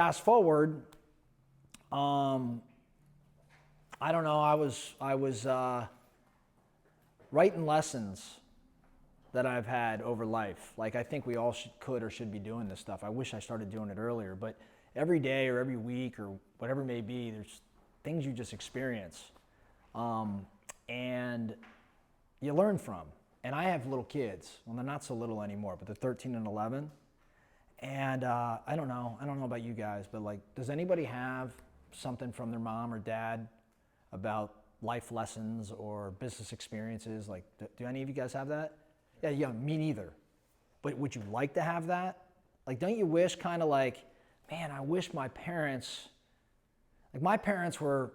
Fast forward, I don't know, I was writing lessons that I've had over life. Like, I think we all could or should be doing this stuff. I wish I started doing it earlier, but every day or every week or whatever it may be, there's things you just experience. And you learn from. And I have little kids. Well, they're not so little anymore, but they're 13 and 11. And I don't know about you guys, but like, does anybody have something from their mom or dad about life lessons or business experiences? Like, do any of you guys have that? Yeah, me neither. But would you like to have that? Like, don't you wish kind of like, man, I wish my parents were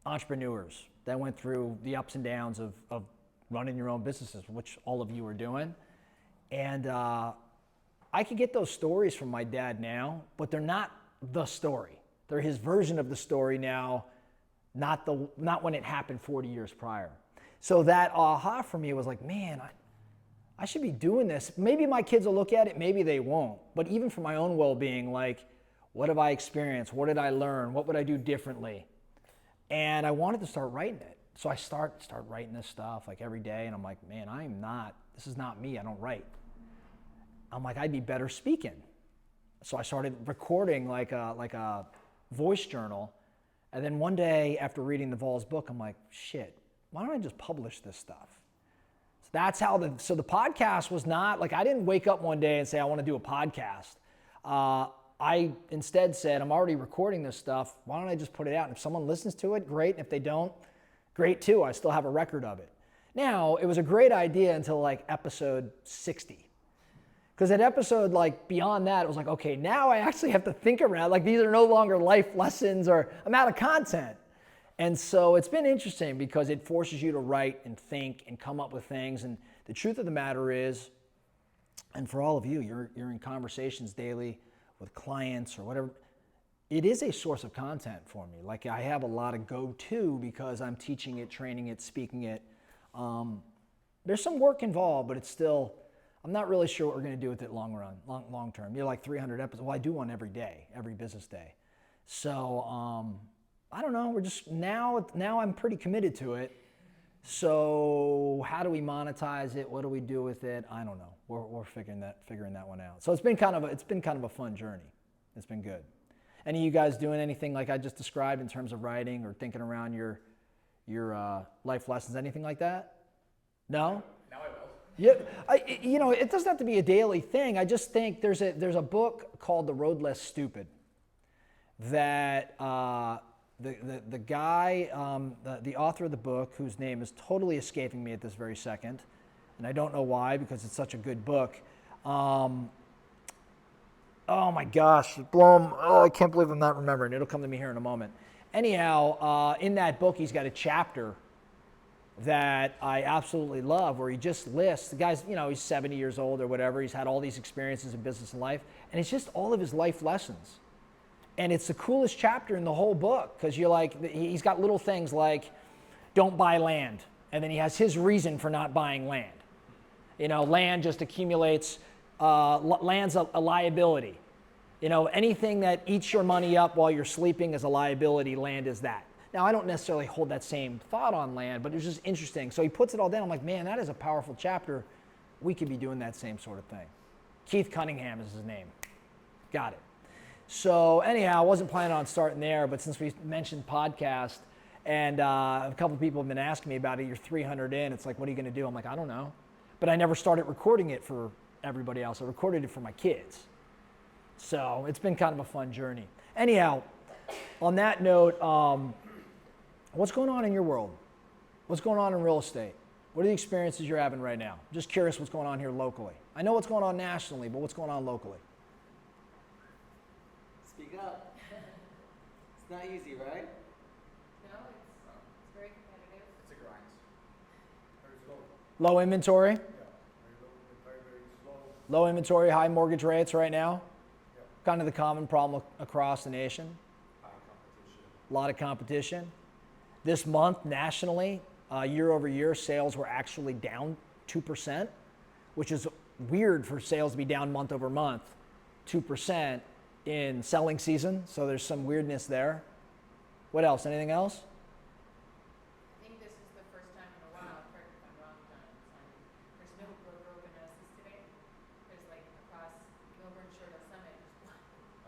entrepreneurs that went through the ups and downs of running your own businesses, which all of you are doing. And I could get those stories from my dad now, but they're not the story. They're his version of the story now, not when it happened 40 years prior. So that aha for me was like, man, I should be doing this. Maybe my kids will look at it, maybe they won't. But even for my own well-being, like, what have I experienced? What did I learn? What would I do differently? And I wanted to start writing it. So I start writing this stuff like every day, and I'm like, man, this is not me, I don't write. I'm like, I'd be better speaking. So I started recording like a voice journal. And then one day after reading the Vols book, I'm like, shit, why don't I just publish this stuff? So that's how the podcast was not, like, I didn't wake up one day and say, I want to do a podcast. I instead said, I'm already recording this stuff. Why don't I just put it out? And if someone listens to it, great. And if they don't, great too. I still have a record of it. Now, it was a great idea until like episode 60. Because at episode, like, beyond that, it was like, okay, now I actually have to think around, like, these are no longer life lessons, or I'm out of content. And so it's been interesting because it forces you to write and think and come up with things. And the truth of the matter is, and for all of you, you're in conversations daily with clients or whatever, it is a source of content for me. Like, I have a lot of go-to because I'm teaching it, training it, speaking it. There's some work involved, but it's still, I'm not really sure what we're going to do with it long term. You're like 300 episodes. Well, I do one every day, every business day. So I don't know. We're just now I'm pretty committed to it. So how do we monetize it? What do we do with it? I don't know. We're figuring that one out. So it's been kind of a fun journey. It's been good. Any of you guys doing anything like I just described in terms of writing or thinking around your life lessons, anything like that? No? Now I will. Yeah, it doesn't have to be a daily thing. I just think there's a book called The Road Less Stupid that the guy, the author of the book, whose name is totally escaping me at this very second, and I don't know why because it's such a good book. Oh my gosh, I can't believe I'm not remembering. It'll come to me here in a moment. Anyhow, in that book, he's got a chapter that I absolutely love where he just lists, the guy's, he's 70 years old or whatever. He's had all these experiences in business and life, and it's just all of his life lessons. And it's the coolest chapter in the whole book because he's got little things like, don't buy land. And then he has his reason for not buying land. Land just accumulates, land's a liability. Anything that eats your money up while you're sleeping is a liability, land is that. Now, I don't necessarily hold that same thought on land, but it's just interesting. So he puts it all down. I'm like, man, that is a powerful chapter. We could be doing that same sort of thing. Keith Cunningham is his name. Got it. So anyhow, I wasn't planning on starting there, but since we mentioned podcast, and a couple of people have been asking me about it, you're 300 in, it's like, what are you going to do? I'm like, I don't know. But I never started recording it for everybody else. I recorded it for my kids. So it's been kind of a fun journey. Anyhow, on that note, what's going on in your world? What's going on in real estate? What are the experiences you're having right now? Just curious what's going on here locally. I know what's going on nationally, but what's going on locally? Speak up. It's not easy, right? No, it's very competitive. It's a grind. Very slow. Low inventory? Yeah, very slow. Low inventory, high mortgage rates right now? Yeah. Kind of the common problem across the nation. High competition. A lot of competition. This month, nationally, year over year, sales were actually down 2%, which is weird for sales to be down month over month, 2% in selling season, so there's some weirdness there. What else? Anything else? I think this is the first time in a while, correct me if I'm wrong, John, there's no broker open houses today. There's like across Melbourne Shore to Summit, there's one.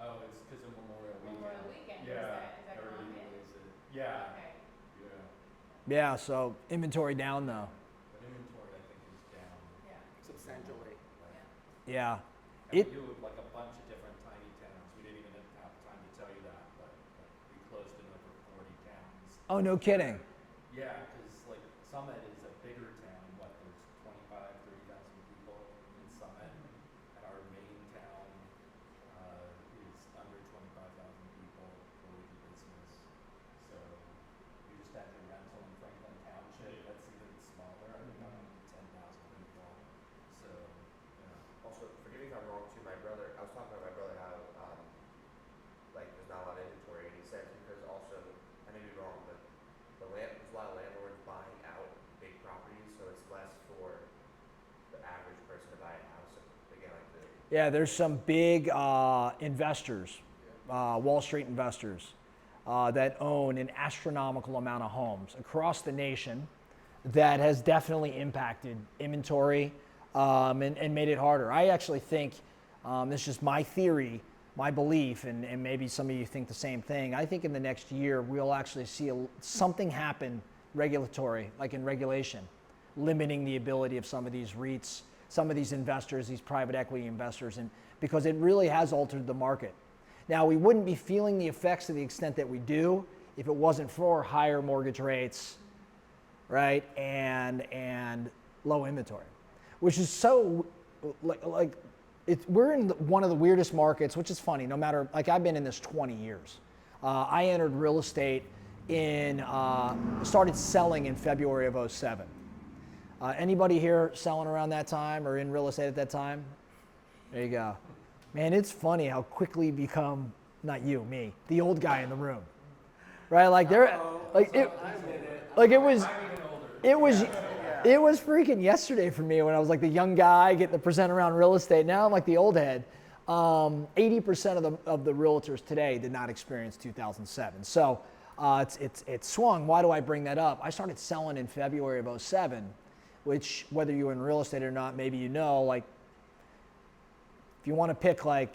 Oh, it's because of Memorial Weekend. Memorial Weekend, Yeah, is that everybody common? delays it. Yeah, Okay. yeah. Yeah, so inventory down though. But inventory, I think, is down. Yeah, Substantially. Yeah. And It, we do like a bunch of different tiny towns. We didn't even have time to tell you that, but we closed in over 40 towns. oh, no kidding. Yeah, because like Summit is a bigger town. What, there's 25, 30,000 people in Summit, and our main town is under 25,000 people where we do business. So we just had the rental in Franklin Township. That's even smaller. I think about 10,000 people. So yeah. Also, forgive me if I'm wrong too, my brother, I was talking about my brother how, like, there's not a lot of inventory, and he said because also, I may be wrong, but there's a lot of landlords buying out big properties, so it's less for the average person to buy a house, again, like the, Yeah, there's some big investors, Wall Street investors, that own an astronomical amount of homes across the nation that has definitely impacted inventory and made it harder. I actually think, this is just my theory, my belief, and maybe some of you think the same thing. I think in the next year, we'll actually see something happen regulatory, like in regulation, limiting the ability of some of these REITs, some of these investors, these private equity investors, and because it really has altered the market. Now, we wouldn't be feeling the effects to the extent that we do if it wasn't for higher mortgage rates, right, and low inventory, which is so, we're in one of the weirdest markets, which is funny, no matter, like I've been in this 20 years. I entered real estate started selling in February of 07. Anybody here selling around that time or in real estate at that time? There you go. Man, it's funny how quickly you become, not you, me, the old guy in the room, right? Like it was freaking yesterday for me when I was like the young guy getting to present around real estate. Now I'm like the old head. 80% of the realtors today did not experience 2007. So it's swung. Why do I bring that up? I started selling in February of 07, which whether you're in real estate or not, maybe you know, like if you want to pick like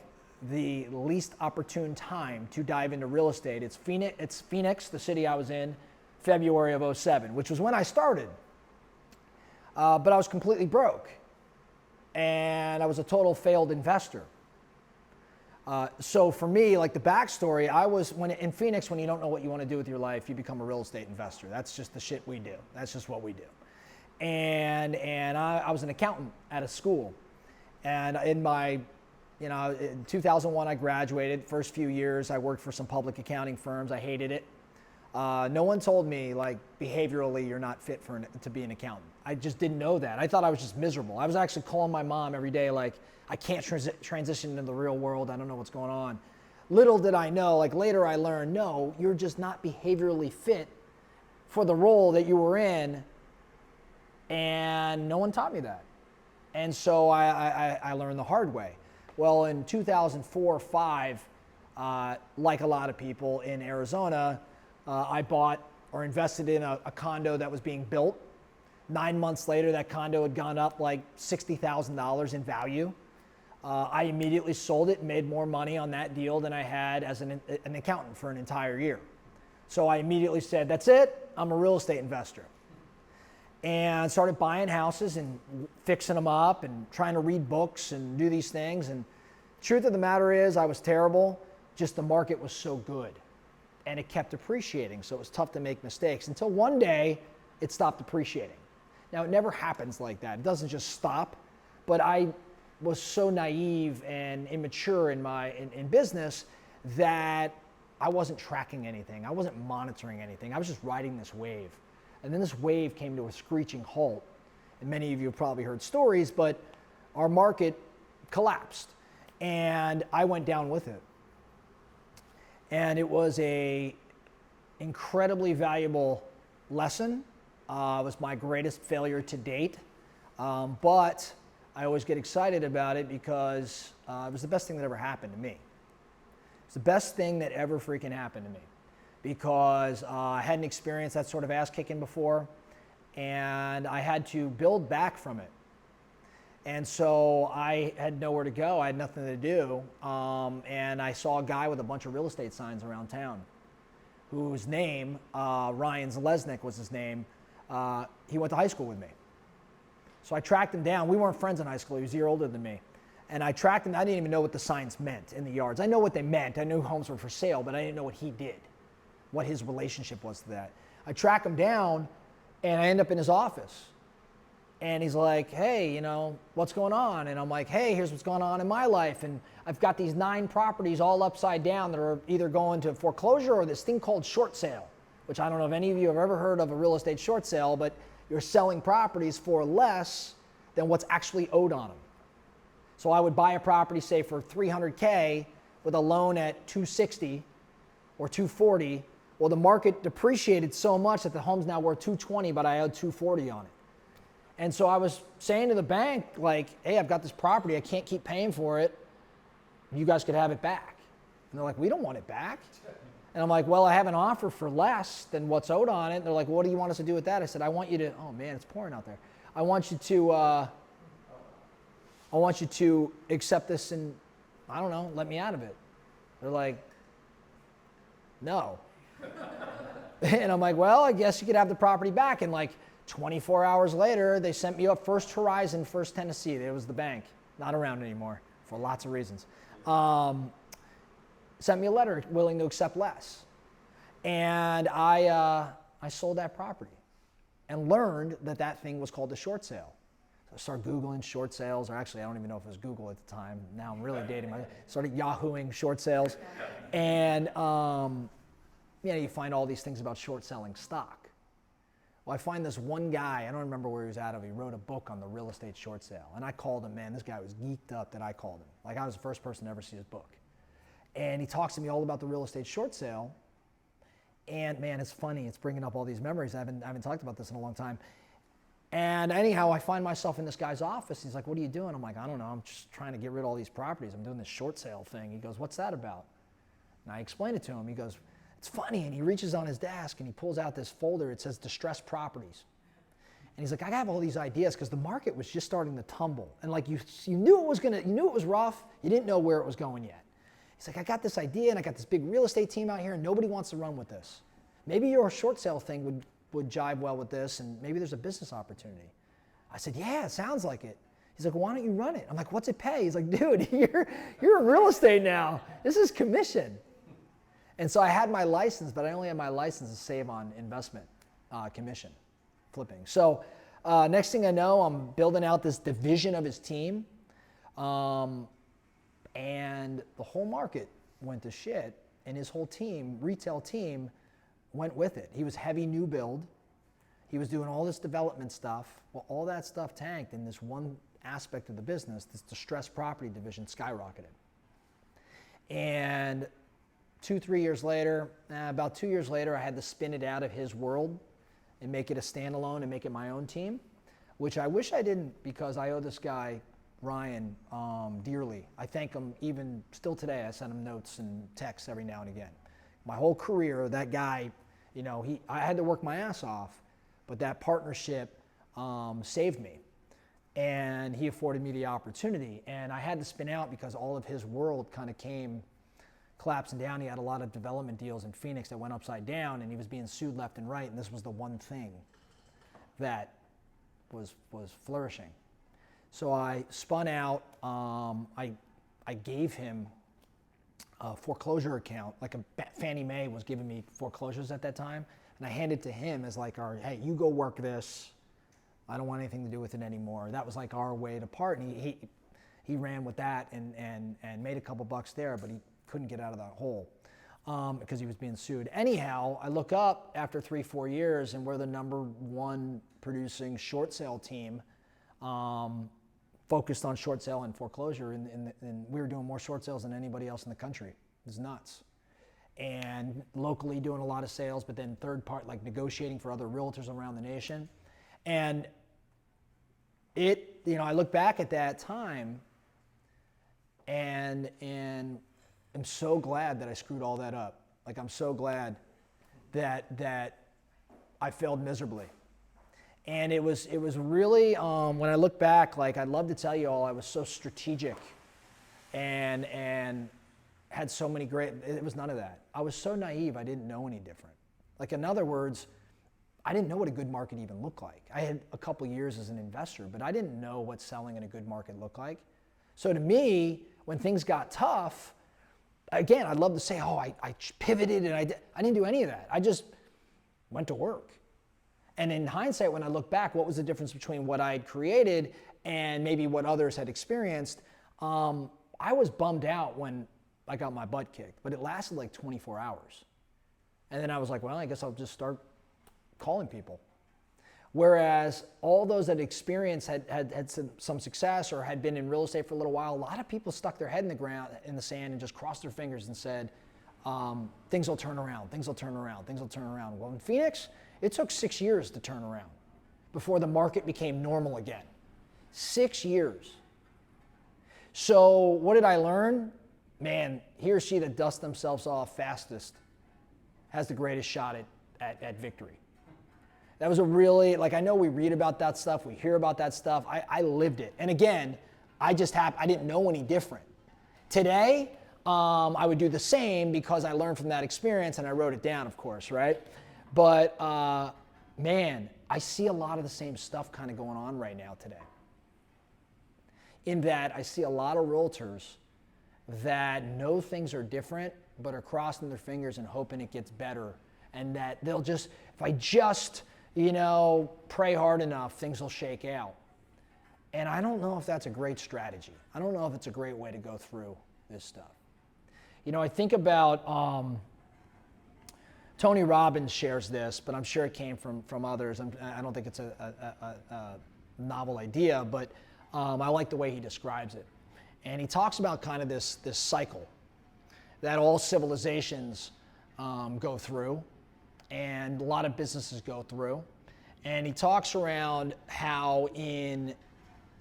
the least opportune time to dive into real estate, it's Phoenix, the city I was in, February of 07, which was when I started. But I was completely broke. And I was a total failed investor. So for me, like the backstory, in Phoenix, when you don't know what you want to do with your life, you become a real estate investor. That's just the shit we do. That's just what we do. And I was an accountant at a school. And in 2001, I graduated. First few years, I worked for some public accounting firms. I hated it. No one told me, like, behaviorally, you're not fit to be an accountant. I just didn't know that. I thought I was just miserable. I was actually calling my mom every day, like, I can't transition into the real world. I don't know what's going on. Little did I know, like, later I learned, no, you're just not behaviorally fit for the role that you were in, and no one taught me that. And so I learned the hard way. Well, in 2004 or 5, like a lot of people in Arizona, I bought or invested in a condo that was being built. 9 months later, that condo had gone up like $60,000 in value. I immediately sold it and made more money on that deal than I had as an accountant for an entire year. So I immediately said, that's it, I'm a real estate investor. And started buying houses and fixing them up and trying to read books and do these things. And truth of the matter is, I was terrible, just the market was so good. And it kept appreciating, so it was tough to make mistakes until one day it stopped appreciating. Now, it never happens like that. It doesn't just stop, but I was so naive and immature in business that I wasn't tracking anything. I wasn't monitoring anything. I was just riding this wave. And then this wave came to a screeching halt. And many of you have probably heard stories, but our market collapsed. And I went down with it. And it was a incredibly valuable lesson. It was my greatest failure to date. But I always get excited about it because it was the best thing that ever happened to me. It's the best thing that ever freaking happened to me because I hadn't experienced that sort of ass kicking before, and I had to build back from it. And so I had nowhere to go. I had nothing to do. And I saw a guy with a bunch of real estate signs around town whose name, Ryan Zelesnik was his name. He went to high school with me. So I tracked him down. We weren't friends in high school. He was a year older than me. And I tracked him. I didn't even know what the signs meant in the yards. I know what they meant. I knew homes were for sale, but I didn't know what he did, what his relationship was to that. I track him down, and I end up in his office. And he's like, hey, you know, what's going on? And I'm like, hey, here's what's going on in my life. And I've got these 9 properties all upside down that are either going to foreclosure or this thing called short sale, which I don't know if any of you have ever heard of a real estate short sale, but you're selling properties for less than what's actually owed on them. So I would buy a property, say, for $300K with a loan at $260 or $240. Well, the market depreciated so much that the home's now worth $220, but I owed $240 on it. And so I was saying to the bank, like, hey, I've got this property. I can't keep paying for it. You guys could have it back. And they're like, we don't want it back. And I'm like, well, I have an offer for less than what's owed on it. And they're like, what do you want us to do with that? I said, I want you to, oh man, it's pouring out there. I want you to accept this and, I don't know, let me out of it. They're like, no. And I'm like, well, I guess you could have the property back. And like 24 hours later, they sent me up First Horizon, First Tennessee. It was the bank, not around anymore for lots of reasons. Sent me a letter willing to accept less. And I sold that property and learned that that thing was called a short sale. So I started Googling short sales, or actually I don't even know if it was Google at the time. Now I'm really dating myself. Started Yahooing short sales. And you find all these things about short selling stock. Well, I find this one guy, I don't remember where he was out of, he wrote a book on the real estate short sale. And I called him, man, this guy was geeked up that I called him. Like I was the first person to ever see his book. And he talks to me all about the real estate short sale. And man, it's funny, it's bringing up all these memories. I haven't talked about this in a long time. And anyhow, I find myself in this guy's office. He's like, what are you doing? I'm like, I don't know, I'm just trying to get rid of all these properties. I'm doing this short sale thing. He goes, what's that about? And I explained it to him. He goes, it's funny. And he reaches on his desk and he pulls out this folder. It says distressed properties. And he's like, I have all these ideas because the market was just starting to tumble. And like you knew you knew it was rough. You didn't know where it was going yet. He's like, I got this idea and I got this big real estate team out here and nobody wants to run with this. Maybe your short sale thing would jive well with this and maybe there's a business opportunity. I said, yeah, it sounds like it. He's like, why don't you run it? I'm like, what's it pay? He's like, dude, you're in real estate now. This is commission. And so I had my license, but I only had my license to save on investment commission, flipping. So next thing I know, I'm building out this division of his team. And the whole market went to shit, and his whole team, retail team, went with it. He was heavy new build. He was doing all this development stuff. Well, all that stuff tanked, and this one aspect of the business, this distressed property division, skyrocketed. And 2-3 years later, about 2 years later, I had to spin it out of his world and make it a standalone and make it my own team, which I wish I didn't because I owe this guy, Ryan, dearly. I thank him even still today. I send him notes and texts every now and again. My whole career, that guy, I had to work my ass off, but that partnership saved me. And he afforded me the opportunity. And I had to spin out because all of his world kind of came collapsing down. He had a lot of development deals in Phoenix that went upside down, and he was being sued left and right, and this was the one thing that was flourishing. So I spun out, I gave him a foreclosure account, like Fannie Mae was giving me foreclosures at that time, and I handed it to him as like hey, you go work this. I don't want anything to do with it anymore. That was like our way to part, and he ran with that and made a couple bucks there, but he couldn't get out of that hole because he was being sued. Anyhow, I look up after 3-4 years, and we're the #1 producing short sale team focused on short sale and foreclosure, and we were doing more short sales than anybody else in the country. It's nuts. And locally doing a lot of sales, but then third part, like negotiating for other realtors around the nation. And I look back at that time, and am so glad that I screwed all that up. Like, I'm so glad that I failed miserably. And it was really, when I look back, like, I'd love to tell you all I was so strategic and had so many great, it was none of that. I was so naive, I didn't know any different. Like, in other words, I didn't know what a good market even looked like. I had a couple years as an investor, but I didn't know what selling in a good market looked like. So to me, when things got tough, again, I'd love to say, oh, I pivoted and I didn't do any of that. I just went to work. And in hindsight, when I look back, what was the difference between what I had created and maybe what others had experienced? I was bummed out when I got my butt kicked, but it lasted like 24 hours. And then I was like, well, I guess I'll just start calling people. Whereas all those that experienced had some success or had been in real estate for a little while, a lot of people stuck their head in the sand and just crossed their fingers and said, things will turn around, things will turn around, things will turn around. Well, in Phoenix, it took 6 years to turn around before the market became normal again. 6 years. So what did I learn? Man, he or she that dusts themselves off fastest has the greatest shot at victory. That was a really, like, I know we read about that stuff, we hear about that stuff. I lived it. And again, I didn't know any different. Today, I would do the same because I learned from that experience and I wrote it down, of course, right? But man, I see a lot of the same stuff kind of going on right now today. In that I see a lot of realtors that know things are different, but are crossing their fingers and hoping it gets better. And that they'll just, if I just, pray hard enough, things will shake out. And I don't know if that's a great strategy. I don't know if it's a great way to go through this stuff. I think about, Tony Robbins shares this, but I'm sure it came from others. I don't think it's a novel idea, but I like the way he describes it. And he talks about kind of this cycle that all civilizations go through and a lot of businesses go through. And he talks around how in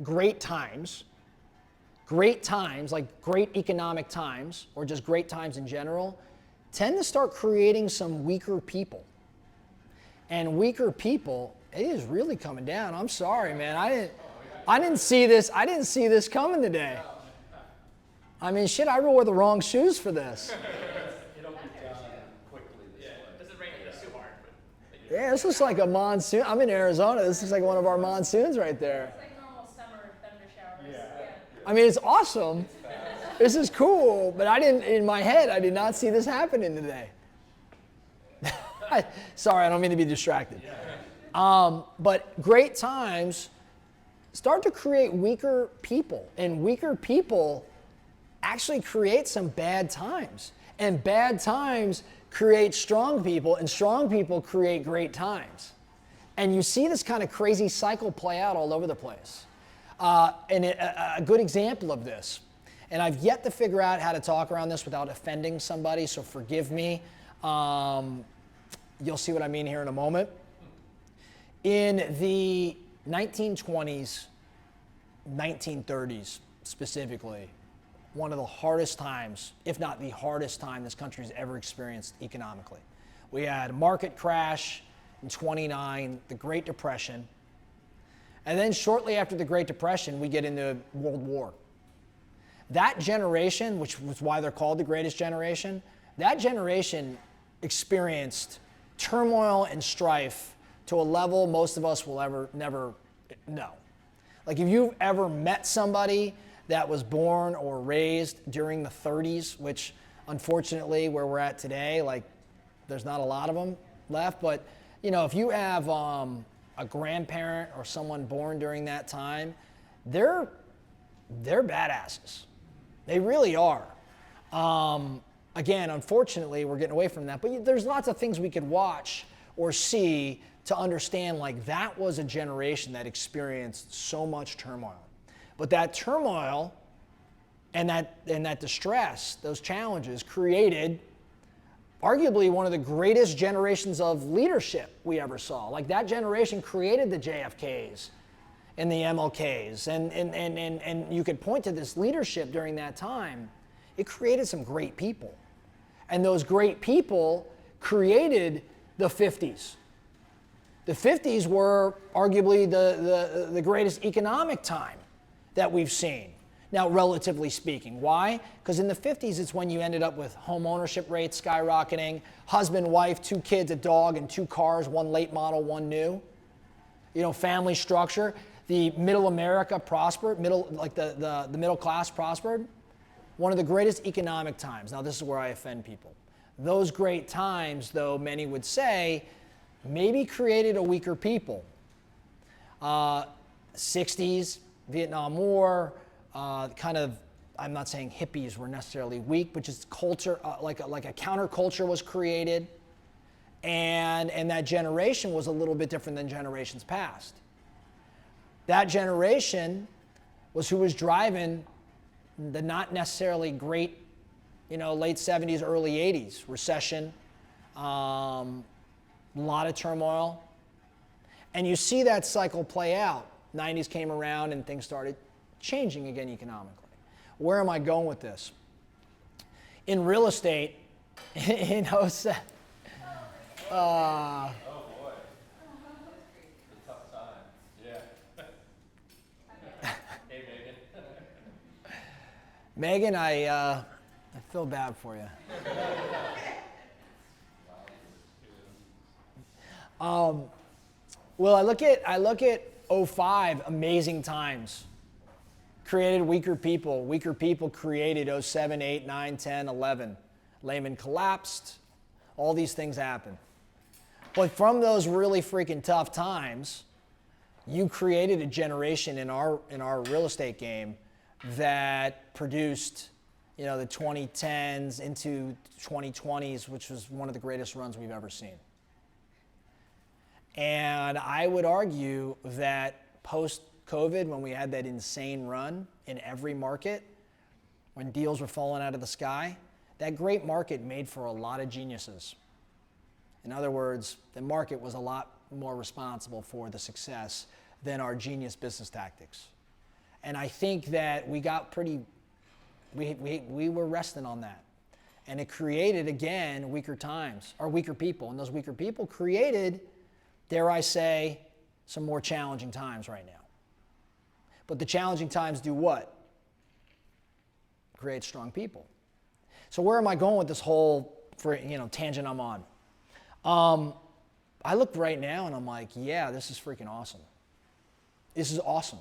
great times, like great economic times, or just great times in general, tend to start creating some weaker people. And weaker people, it is really coming down. I'm sorry, man. I didn't see this coming today. I mean, shit, I wore the wrong shoes for this. It'll be done quickly this way. This is raining too hard. Yeah, this looks like a monsoon. I'm in Arizona. This looks like one of our monsoons right there. It's like normal summer thunder showers. Yeah. I mean, it's awesome. This is cool, but in my head, I did not see this happening today. Sorry, I don't mean to be distracted. But great times start to create weaker people, and weaker people actually create some bad times. And bad times create strong people, and strong people create great times. And you see this kind of crazy cycle play out all over the place. And a good example of this, and I've yet to figure out how to talk around this without offending somebody, so forgive me. You'll see what I mean here in a moment. In the 1920s, 1930s specifically, one of the hardest times, if not the hardest time this country's ever experienced economically. We had a market crash in 29, the Great Depression, and then shortly after the Great Depression, we get into World War. That generation, which was why they're called the greatest generation, that generation experienced turmoil and strife to a level most of us will never know. Like if you've ever met somebody that was born or raised during the 30s, which unfortunately where we're at today, like there's not a lot of them left, but if you have a grandparent or someone born during that time, they're badasses. They really are. Again, unfortunately, we're getting away from that, but there's lots of things we could watch or see to understand like that was a generation that experienced so much turmoil. But that turmoil and that distress, those challenges created arguably one of the greatest generations of leadership we ever saw. Like that generation created the JFKs and the MLKs. And you could point to this leadership during that time It created some great people. And those great people created the 50s. The 50s were arguably the greatest economic time that we've seen. Now, relatively speaking. Why? Because in the 50s, it's when you ended up with home ownership rates skyrocketing, husband, wife, 2 kids, a dog, and 2 cars, 1 late model, 1 new. You know, family structure. The middle America prospered, the middle class prospered. One of the greatest economic times. Now, this is where I offend people. Those great times, though, many would say, maybe created a weaker people. 60s, Vietnam War, I'm not saying hippies were necessarily weak, but just culture, like a counterculture was created. And that generation was a little bit different than generations past. That generation was who was driving the not necessarily great, late 70s, early 80s, recession, a lot of turmoil. And you see that cycle play out. 90s came around and things started changing again economically. Where am I going with this? In real estate, in 07, Oh boy. It's a tough time. Yeah. Hey, Megan. Megan, I feel bad for you. Well, I look at 05, amazing times. Created weaker people. Weaker people created 07, 8, 9, 10, 11. Lehman collapsed. All these things happened. But from those really freaking tough times, you created a generation in our real estate game that produced, the 2010s into 2020s, which was one of the greatest runs we've ever seen. And I would argue that post-COVID, when we had that insane run in every market, when deals were falling out of the sky, that great market made for a lot of geniuses. In other words, the market was a lot more responsible for the success than our genius business tactics. And I think that we got we were resting on that. And it created, again, weaker times, or weaker people. And those weaker people created, dare I say, some more challenging times right now. But the challenging times do what? Create strong people. So where am I going with this whole tangent I'm on? I look right now and I'm like, yeah, this is freaking awesome. This is awesome.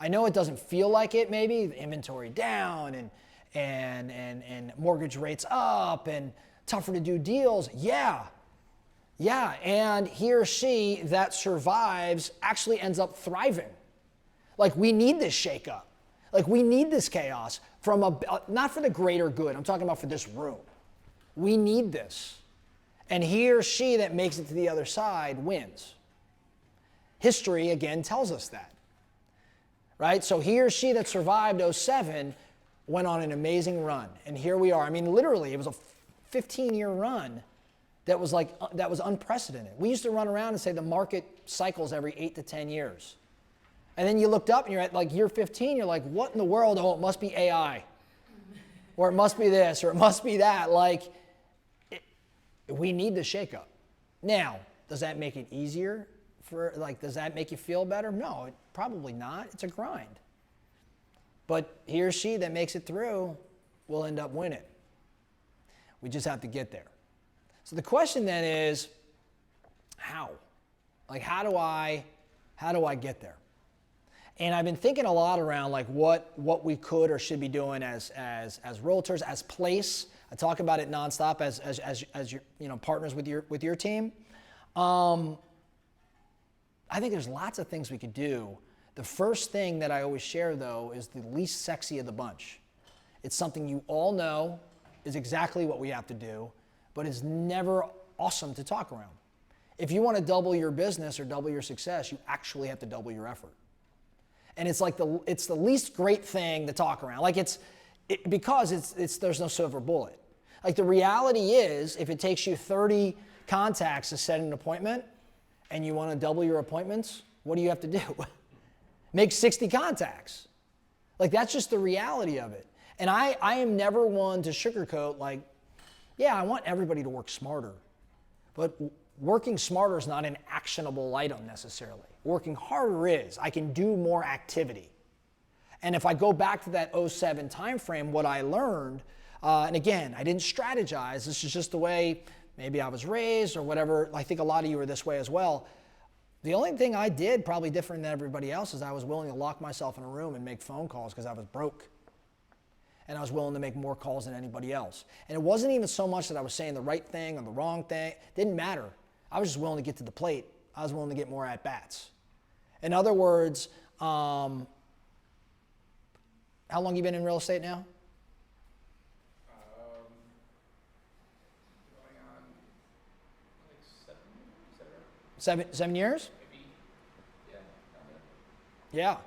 I know it doesn't feel like it, maybe, the inventory down and mortgage rates up and tougher to do deals. Yeah, and he or she that survives actually ends up thriving. Like, we need this shakeup. Like, we need this chaos not for the greater good. I'm talking about for this room. We need this. And he or she that makes it to the other side wins. History, again, tells us that. Right? So he or she that survived 07 went on an amazing run. And here we are. I mean, literally, it was a 15-year run that was unprecedented. We used to run around and say the market cycles every 8 to 10 years. And then you looked up and you're at like year 15, you're like, what in the world? Oh, it must be AI. Or it must be this, or it must be that. We need the shakeup. Now, does that make it easier? Does that make you feel better? No, probably not. It's a grind. But he or she that makes it through will end up winning. We just have to get there. So the question then is, how? How do I get there? And I've been thinking a lot around what we could or should be doing as realtors, as place. I talk about it nonstop as your partners with your team. I think there's lots of things we could do. The first thing that I always share, though, is the least sexy of the bunch. It's something you all know is exactly what we have to do, but it's never awesome to talk around. If you want to double your business or double your success, you actually have to double your effort. And it's it's the least great thing to talk around. Because there's no silver bullet. The reality is, if it takes you 30 contacts to set an appointment and you want to double your appointments, what do you have to do? Make 60 contacts. That's just the reality of it. And I am never one to sugarcoat like, yeah, I want everybody to work smarter. But working smarter is not an actionable item necessarily. Working harder is. I can do more activity. And if I go back to that '07 timeframe, what I learned, and again, I didn't strategize. This is just the way maybe I was raised or whatever. I think a lot of you are this way as well. The only thing I did probably different than everybody else is I was willing to lock myself in a room and make phone calls because I was broke. And I was willing to make more calls than anybody else. And it wasn't even so much that I was saying the right thing or the wrong thing. It didn't matter. I was just willing to get to the plate. I was willing to get more at-bats. In other words, how long you been in real estate now? Going on like 7 years, Seven years? maybe. Yeah, Yeah. 7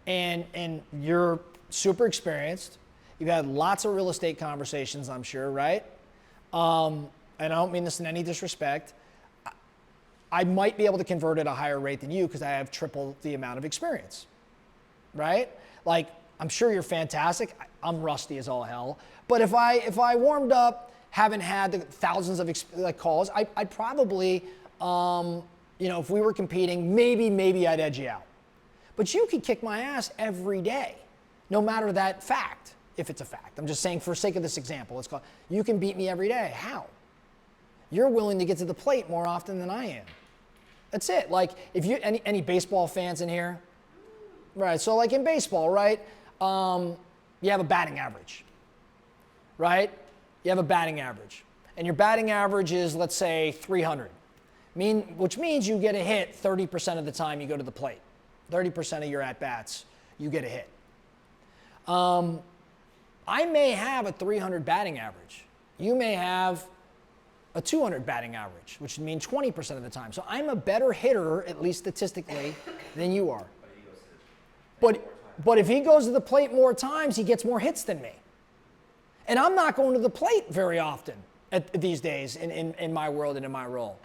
years. And you're super experienced. You've had lots of real estate conversations, I'm sure, right? And I don't mean this in any disrespect. I might be able to convert at a higher rate than you because I have triple the amount of experience, right? Like, I'm sure you're fantastic. I'm rusty as all hell. But if I warmed up, haven't had the thousands of calls, I'd probably, if we were competing, maybe I'd edge you out. But you could kick my ass every day, no matter that fact, if it's a fact. I'm just saying for sake of this example, you can beat me every day. How? You're willing to get to the plate more often than I am. That's it. Like, if you, any baseball fans in here? Right, so like in baseball, right, you have a batting average, right? You have a batting average. And your batting average is, let's say, 300, which means you get a hit 30% of the time you go to the plate. 30% of your at-bats, you get a hit. I may have a 300 batting average. You may have a 200 batting average, which means 20% of the time. So I'm a better hitter, at least statistically, than you are. But if he goes to the plate more times, he gets more hits than me. And I'm not going to the plate very often these days in my world and in my role.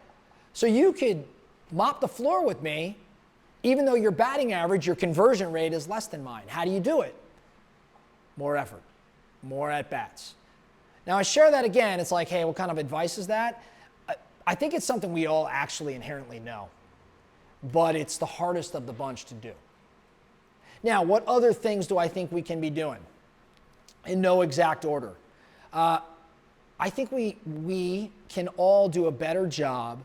So you could mop the floor with me, even though your batting average, your conversion rate is less than mine. How do you do it? More effort, more at-bats. Now, I share that again. It's like, hey, what kind of advice is that? I think it's something we all actually inherently know, but it's the hardest of the bunch to do. Now, what other things do I think we can be doing? In no exact order. I think we can all do a better job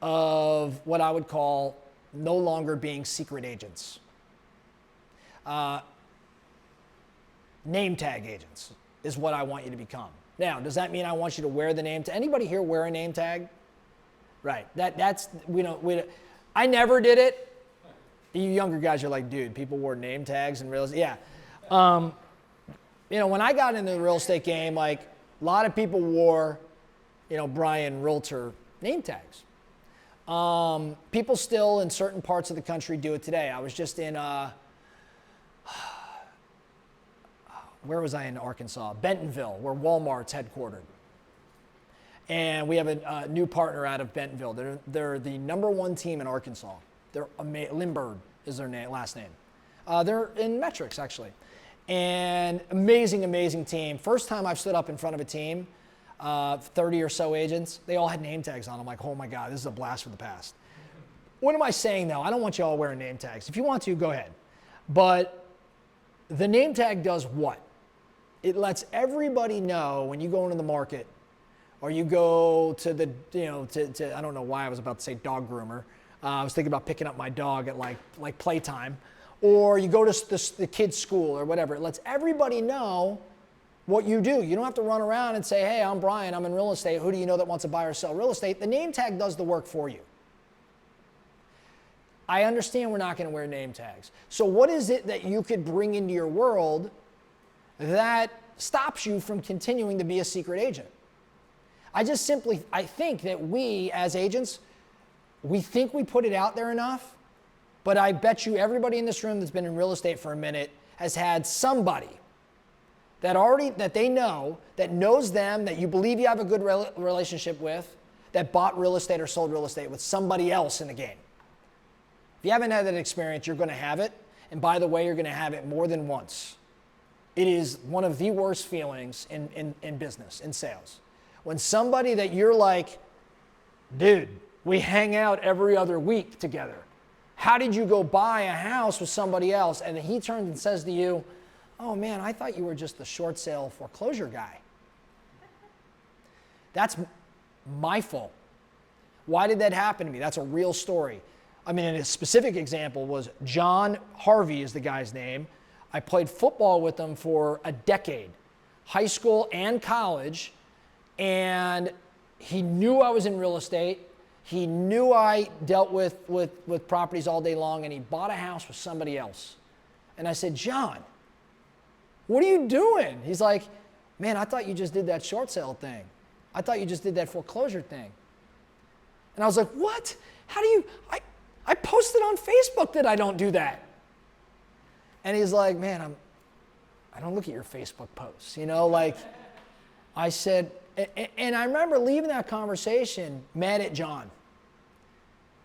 of what I would call no longer being secret agents. Name tag agents is what I want you to become. Now, does that mean I want you to wear the name tag? Anybody here wear a name tag? Right. I never did it. You younger guys are like, dude, people wore name tags in real estate. Yeah. When I got into the real estate game, like a lot of people wore, Brian Realtor name tags. People still in certain parts of the country do it today. I was just in, where was I in Arkansas? Bentonville, where Walmart's headquartered. And we have a new partner out of Bentonville. They're the #1 team in Arkansas. They're Lindbergh is their last name. They're in metrics, actually. And amazing team. First time I've stood up in front of a team, 30 or so agents, they all had name tags on. I'm like, oh my God, this is a blast from the past. What am I saying though? I don't want you all wearing name tags. If you want to, go ahead. But the name tag does what? It lets everybody know when you go into the market or you go to the, I don't know why I was about to say dog groomer. I was thinking about picking up my dog at like playtime. Or you go to the kid's school or whatever. It lets everybody know what you do. You don't have to run around and say, hey, I'm Brian, I'm in real estate. Who do you know that wants to buy or sell real estate? The name tag does the work for you. I understand we're not going to wear name tags. So what is it that you could bring into your world that stops you from continuing to be a secret agent? I think that we as agents, we think we put it out there enough. But I bet you everybody in this room that's been in real estate for a minute has had somebody that they know, that knows them, that you believe you have a good relationship with, that bought real estate or sold real estate with somebody else in the game. If you haven't had that experience, you're going to have it. And by the way, you're going to have it more than once. It is one of the worst feelings in business, in sales. When somebody that you're like, dude, we hang out every other week together. How did you go buy a house with somebody else? And then he turns and says to you, oh man, I thought you were just the short sale foreclosure guy. That's my fault. Why did that happen to me? That's a real story. I mean, a specific example was John Harvey is the guy's name. I played football with him for a decade, high school and college, and he knew I was in real estate. He knew I dealt with properties all day long, and he bought a house with somebody else. And I said, John, what are you doing? He's like, man, I thought you just did that short sale thing. I thought you just did that foreclosure thing. And I was like, what? How do you, I posted on Facebook that I don't do that. And he's like, man, I don't look at your Facebook posts, you know, like I said, and I remember leaving that conversation mad at John.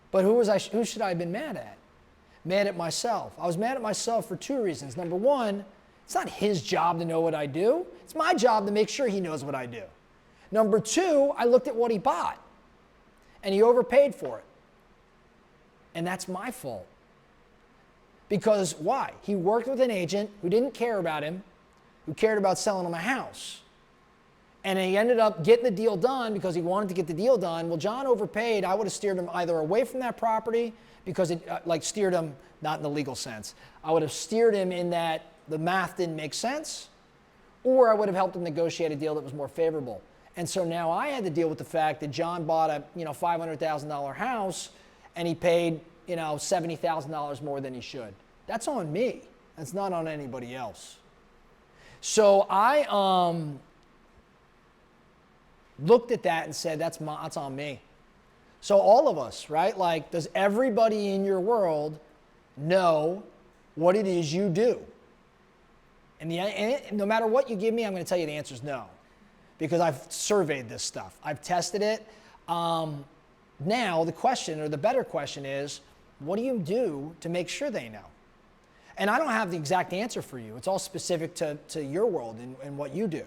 But who should I have been mad at? Mad at myself. I was mad at myself for two reasons. Number one, it's not his job to know what I do. It's my job to make sure he knows what I do. Number two, I looked at what he bought, and he overpaid for it. And that's my fault. Because why? He worked with an agent who didn't care about him, who cared about selling him a house. And he ended up getting the deal done because he wanted to get the deal done. Well, John overpaid. I would have steered him either away from that property because it, steered him, not in the legal sense. I would have steered him in that the math didn't make sense, or I would have helped him negotiate a deal that was more favorable. And so now I had to deal with the fact that John bought a $500,000 house and he paid $70,000 more than he should. That's on me. That's not on anybody else. So I looked at that and said, that's on me. So all of us, right? Like, does everybody in your world know what it is you do? And no matter what you give me, I'm going to tell you the answer is no. Because I've surveyed this stuff. I've tested it. Now the question, or the better question is, what do you do to make sure they know? And I don't have the exact answer for you. It's all specific to your world and what you do.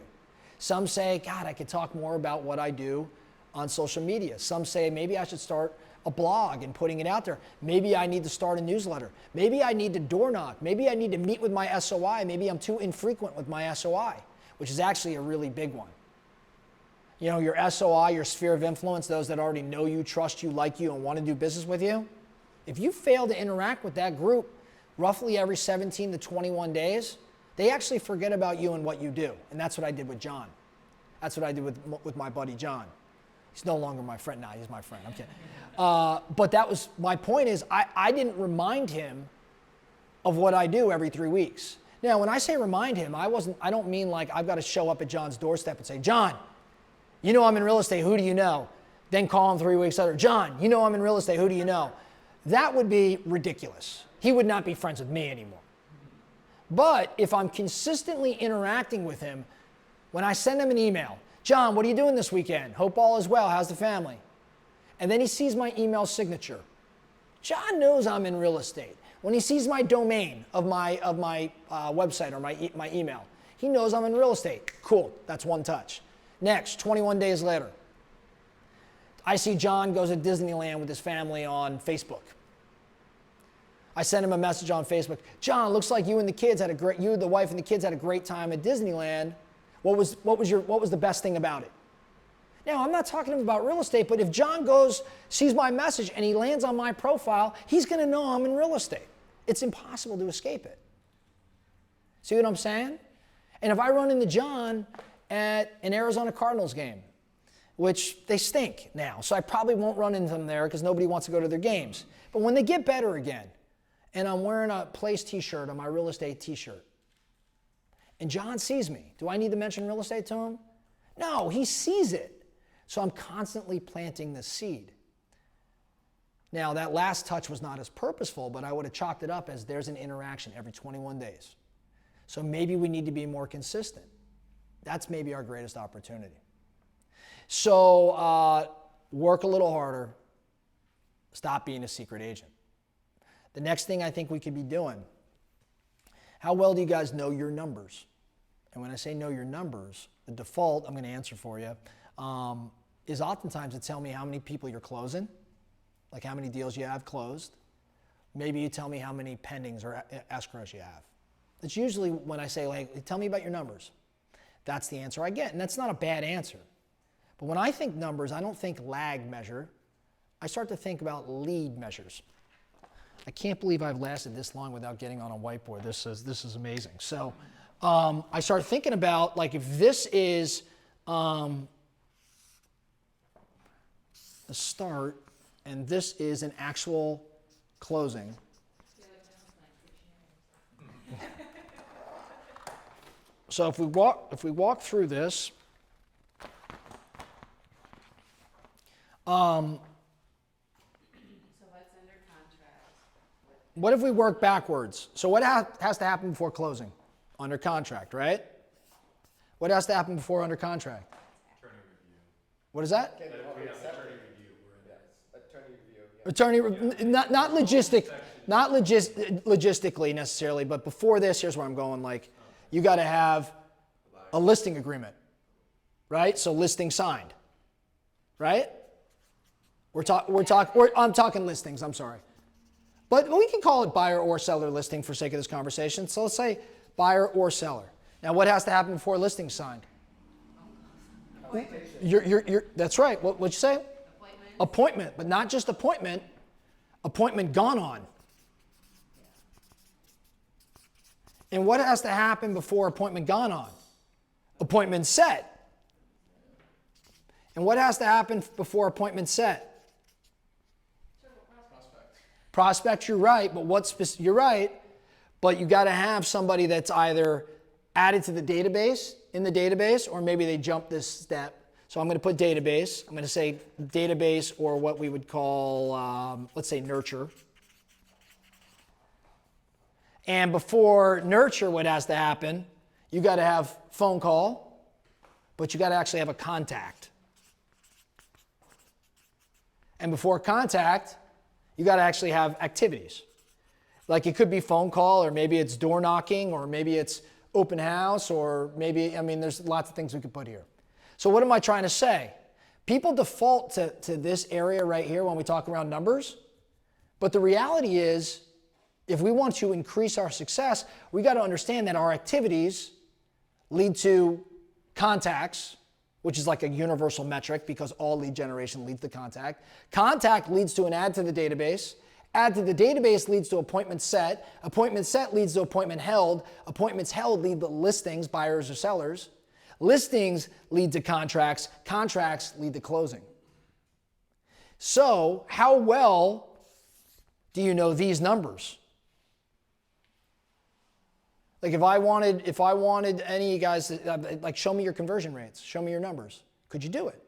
Some say, God, I could talk more about what I do on social media. Some say, maybe I should start a blog and putting it out there. Maybe I need to start a newsletter. Maybe I need to door knock. Maybe I need to meet with my SOI. Maybe I'm too infrequent with my SOI, which is actually a really big one. You know, your SOI, your sphere of influence, those that already know you, trust you, like you, and want to do business with you, if you fail to interact with that group roughly every 17 to 21 days, they actually forget about you and what you do. And that's what I did with John. That's what I did with my buddy John. He's no longer my friend. Nah, he's my friend. I'm kidding. But that was, my point is, I didn't remind him of what I do every 3 weeks. Now, when I say remind him, I don't mean like I've got to show up at John's doorstep and say, John, you know I'm in real estate, who do you know? Then call him 3 weeks later, John, you know I'm in real estate, who do you know? That would be ridiculous. He would not be friends with me anymore. But if I'm consistently interacting with him, when I send him an email, John, what are you doing this weekend? Hope all is well, how's the family? And then he sees my email signature. John knows I'm in real estate. When he sees my domain of my website or my email, he knows I'm in real estate. Cool, that's one touch. Next, 21 days later, I see John goes to Disneyland with his family on Facebook. I send him a message on Facebook. John, looks like you and the kids had the wife and the kids had a great time at Disneyland. What was the best thing about it? Now, I'm not talking to him about real estate, but if John sees my message and he lands on my profile, he's going to know I'm in real estate. It's impossible to escape it. See what I'm saying? And if I run into John at an Arizona Cardinals game, which they stink now, so I probably won't run into them there because nobody wants to go to their games. But when they get better again, and I'm wearing a Place t-shirt on my real estate t-shirt, and John sees me, do I need to mention real estate to him? No, he sees it. So I'm constantly planting the seed. Now, that last touch was not as purposeful, but I would have chalked it up as there's an interaction every 21 days. So maybe we need to be more consistent. That's maybe our greatest opportunity. So work a little harder. Stop being a secret agent. The next thing I think we could be doing, how well do you guys know your numbers? and when I say know your numbers, the default, I'm going to answer for you, is oftentimes to tell me how many people you're closing, like how many deals you have closed. Maybe you tell me how many pendings or escrows you have. It's usually when I say, like, tell me about your numbers. That's the answer I get, and that's not a bad answer. But when I think numbers, I don't think lag measure. I start to think about lead measures. I can't believe I've lasted this long without getting on a whiteboard. This is amazing. So I start thinking about, like, if this is the start and this is an actual closing. So if we walk through this, So what's under contract? what if we work backwards? So what has to happen before closing? Under contract, right? What has to happen before under contract? Attorney review. What is that? Okay, That well, we have separate. attorney review, we're in this. Attorney review. Yeah. Not logistically necessarily, but before this, here's where I'm going. Like, you got to have a listing agreement, right? So listing signed, right? I'm talking listings. I'm sorry, but we can call it buyer or seller listing for sake of this conversation. So let's say buyer or seller. Now, what has to happen before listing signed? That's right. What'd you say? Appointment, but not just appointment. Appointment gone on. And what has to happen before appointment gone on? Appointment set. And what has to happen before appointment set? Prospect, you're right, but you're right, but you got to have somebody that's either added to the database, in the database, or maybe they jumped this step. So I'm going to put database. I'm going to say database, or what we would call, let's say, nurture. And before nurture, what has to happen? You got to have phone call, but you got to actually have a contact. And before contact, you got to actually have activities. Like, it could be phone call, or maybe it's door knocking, or maybe it's open house, or maybe, there's lots of things we could put here. So what am I trying to say? People default to this area right here when we talk around numbers, but the reality is, if we want to increase our success, we got to understand that our activities lead to contacts, which is like a universal metric because all lead generation leads to contact. Contact leads to an add to the database. Add to the database leads to appointment set. Appointment set leads to appointment held. Appointments held lead to listings, buyers or sellers. Listings lead to contracts. Contracts lead to closing. So, how well do you know these numbers? Like, if I wanted any of you guys to, like, show me your conversion rates, show me your numbers, could you do it?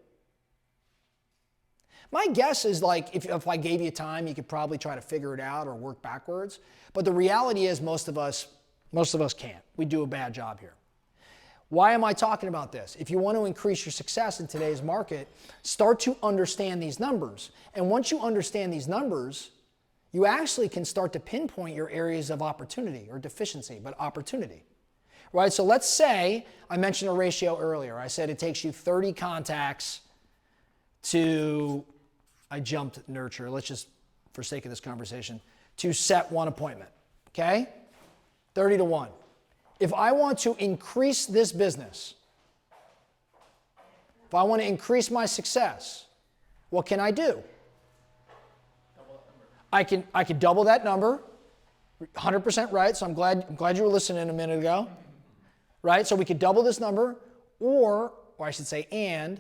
My guess is, like, if I gave you time, you could probably try to figure it out or work backwards. But the reality is most of us can't. We do a bad job here. Why am I talking about this? If you want to increase your success in today's market, start to understand these numbers. And once you understand these numbers, you actually can start to pinpoint your areas of opportunity, or deficiency, but opportunity. Right? So let's say, I mentioned a ratio earlier. I said it takes you 30 contacts to, I jumped nurture, let's just, for sake of this conversation, to set one appointment. Okay? 30 to 1. If I want to increase this business, if I want to increase my success, what can I do? I can double that number, 100% right. So I'm glad you were listening a minute ago, right? So we could double this number, or I should say, and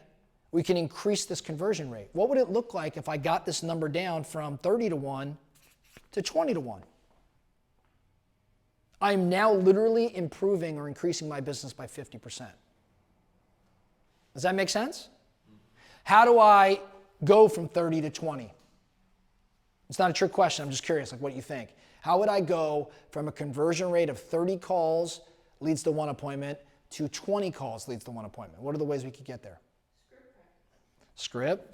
we can increase this conversion rate. What would it look like if I got this number down from 30 to 1 to 20 to 1? I'm now literally improving or increasing my business by 50%. Does that make sense? How do I go from 30 to 20? It's not a trick question. I'm just curious, like, what you think. How would I go from a conversion rate of 30 calls leads to one appointment to 20 calls leads to one appointment? What are the ways we could get there? Script.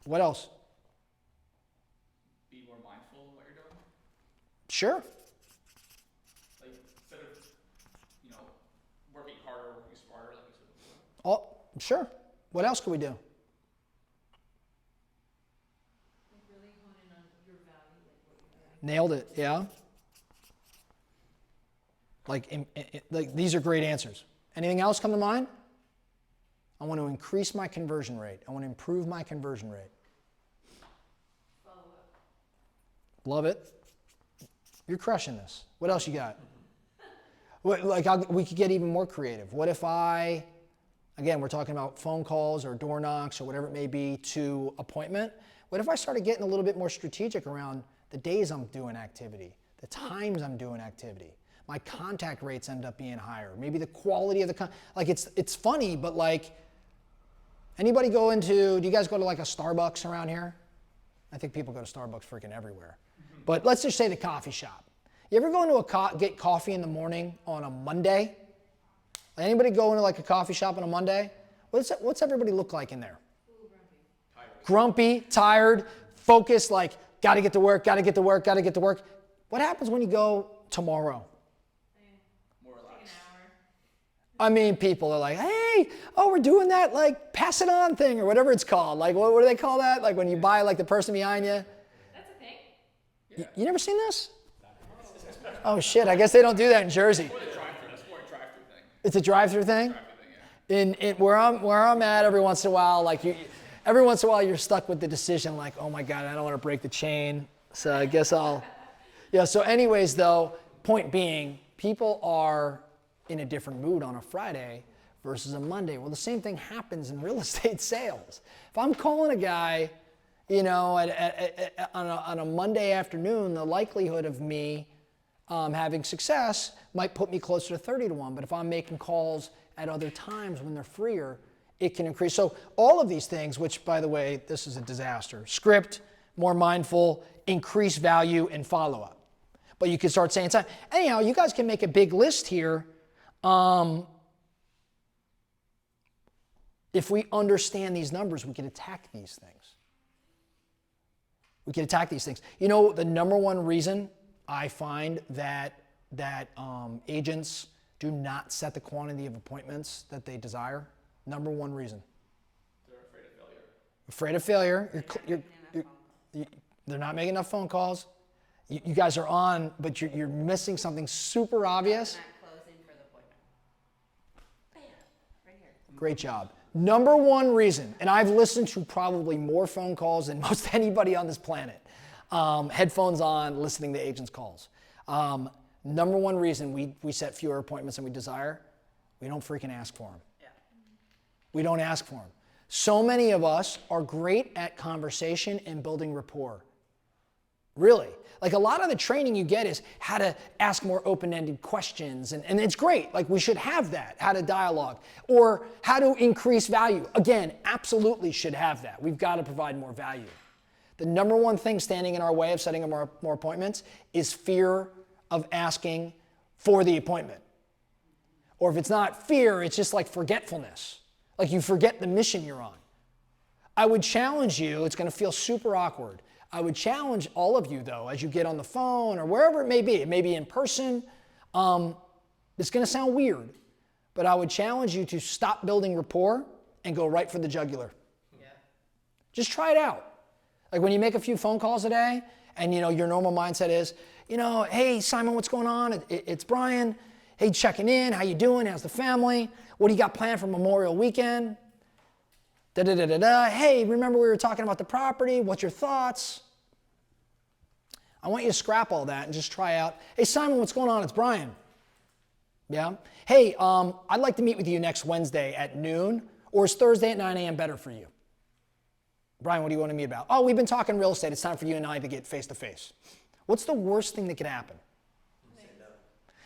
What else? Be more mindful of what you're doing. Sure. Like, instead of, Oh, sure. What else could we do? Like really hone in on your value, like what you bring. Nailed it, yeah. Like these are great answers. Anything else come to mind? I want to increase my conversion rate. I want to improve my conversion rate. Follow up. Love it. You're crushing this. What else you got? We could get even more creative. What if again, we're talking about phone calls or door knocks or whatever it may be to appointment. What if I started getting a little bit more strategic around the days I'm doing activity, the times I'm doing activity? My contact rates end up being higher. Maybe the quality of it's funny, but like, anybody do you guys go to like a Starbucks around here? I think people go to Starbucks freaking everywhere. But let's just say the coffee shop. You ever go into get coffee in the morning on a Monday? Anybody go into like a coffee shop on a Monday? What's everybody look like in there? Ooh, grumpy. Grumpy, tired, focused, like, gotta get to work, gotta get to work, gotta get to work. What happens when you go tomorrow? More or Take less. an hour. I mean, people are like, hey, we're doing that, like, pass it on thing or whatever it's called. Like, what do they call that? Like when you buy, like, the person behind you. That's a thing? You never seen this? Oh, shit, I guess they don't do that in Jersey. That's more a drive-through thing. It's a drive-through thing? Drive-through thing, yeah. In where I'm at, every once in a while, like, every once in a while you're stuck with the decision, like, oh my God, I don't want to break the chain, so I guess yeah, so anyways, though, point being, people are in a different mood on a Friday versus a Monday. Well, the same thing happens in real estate sales. If I'm calling a guy, you know, on a Monday afternoon, the likelihood of me having success might put me closer to 30 to 1. But if I'm making calls at other times when they're freer, it can increase. So all of these things, which by the way, this is a disaster. Script, more mindful, increase value, and follow-up. But you can start saying time. Anyhow, you guys can make a big list here. If we understand these numbers, we can attack these things. We can attack these things. You know, the number one reason I find that agents do not set the quantity of appointments that they desire, number one reason. They're afraid of failure. Afraid of failure. They're not making enough phone calls. You guys are on, but you're missing something super obvious. Not closing for the appointment. Bam, right here. Great job. Number one reason, and I've listened to probably more phone calls than most anybody on this planet. Headphones on, listening to agents' calls. Number one reason we set fewer appointments than we desire, we don't freaking ask for them. Yeah. We don't ask for them. So many of us are great at conversation and building rapport. Really. Like a lot of the training you get is how to ask more open-ended questions, and it's great. Like we should have that, how to dialogue, or how to increase value. Again, absolutely should have that. We've got to provide more value. The number one thing standing in our way of setting up more appointments is fear of asking for the appointment. Or if it's not fear, it's just like forgetfulness. Like you forget the mission you're on. I would challenge you, it's going to feel super awkward. I would challenge all of you, though, as you get on the phone or wherever it may be in person. It's going to sound weird, but I would challenge you to stop building rapport and go right for the jugular. Yeah. Just try it out. Like when you make a few phone calls a day and, you know, your normal mindset is, you know, hey, Simon, what's going on? It's Brian. Hey, checking in. How you doing? How's the family? What do you got planned for Memorial Weekend? Da-da-da-da-da. Hey, remember we were talking about the property. What's your thoughts? I want you to scrap all that and just try out. Hey, Simon, what's going on? It's Brian. Yeah? Hey, I'd like to meet with you next Wednesday at noon, or is Thursday at 9 a.m. better for you? Brian, what do you want to meet about? Oh, we've been talking real estate. It's time for you and I to get face-to-face. What's the worst thing that could happen? Say no.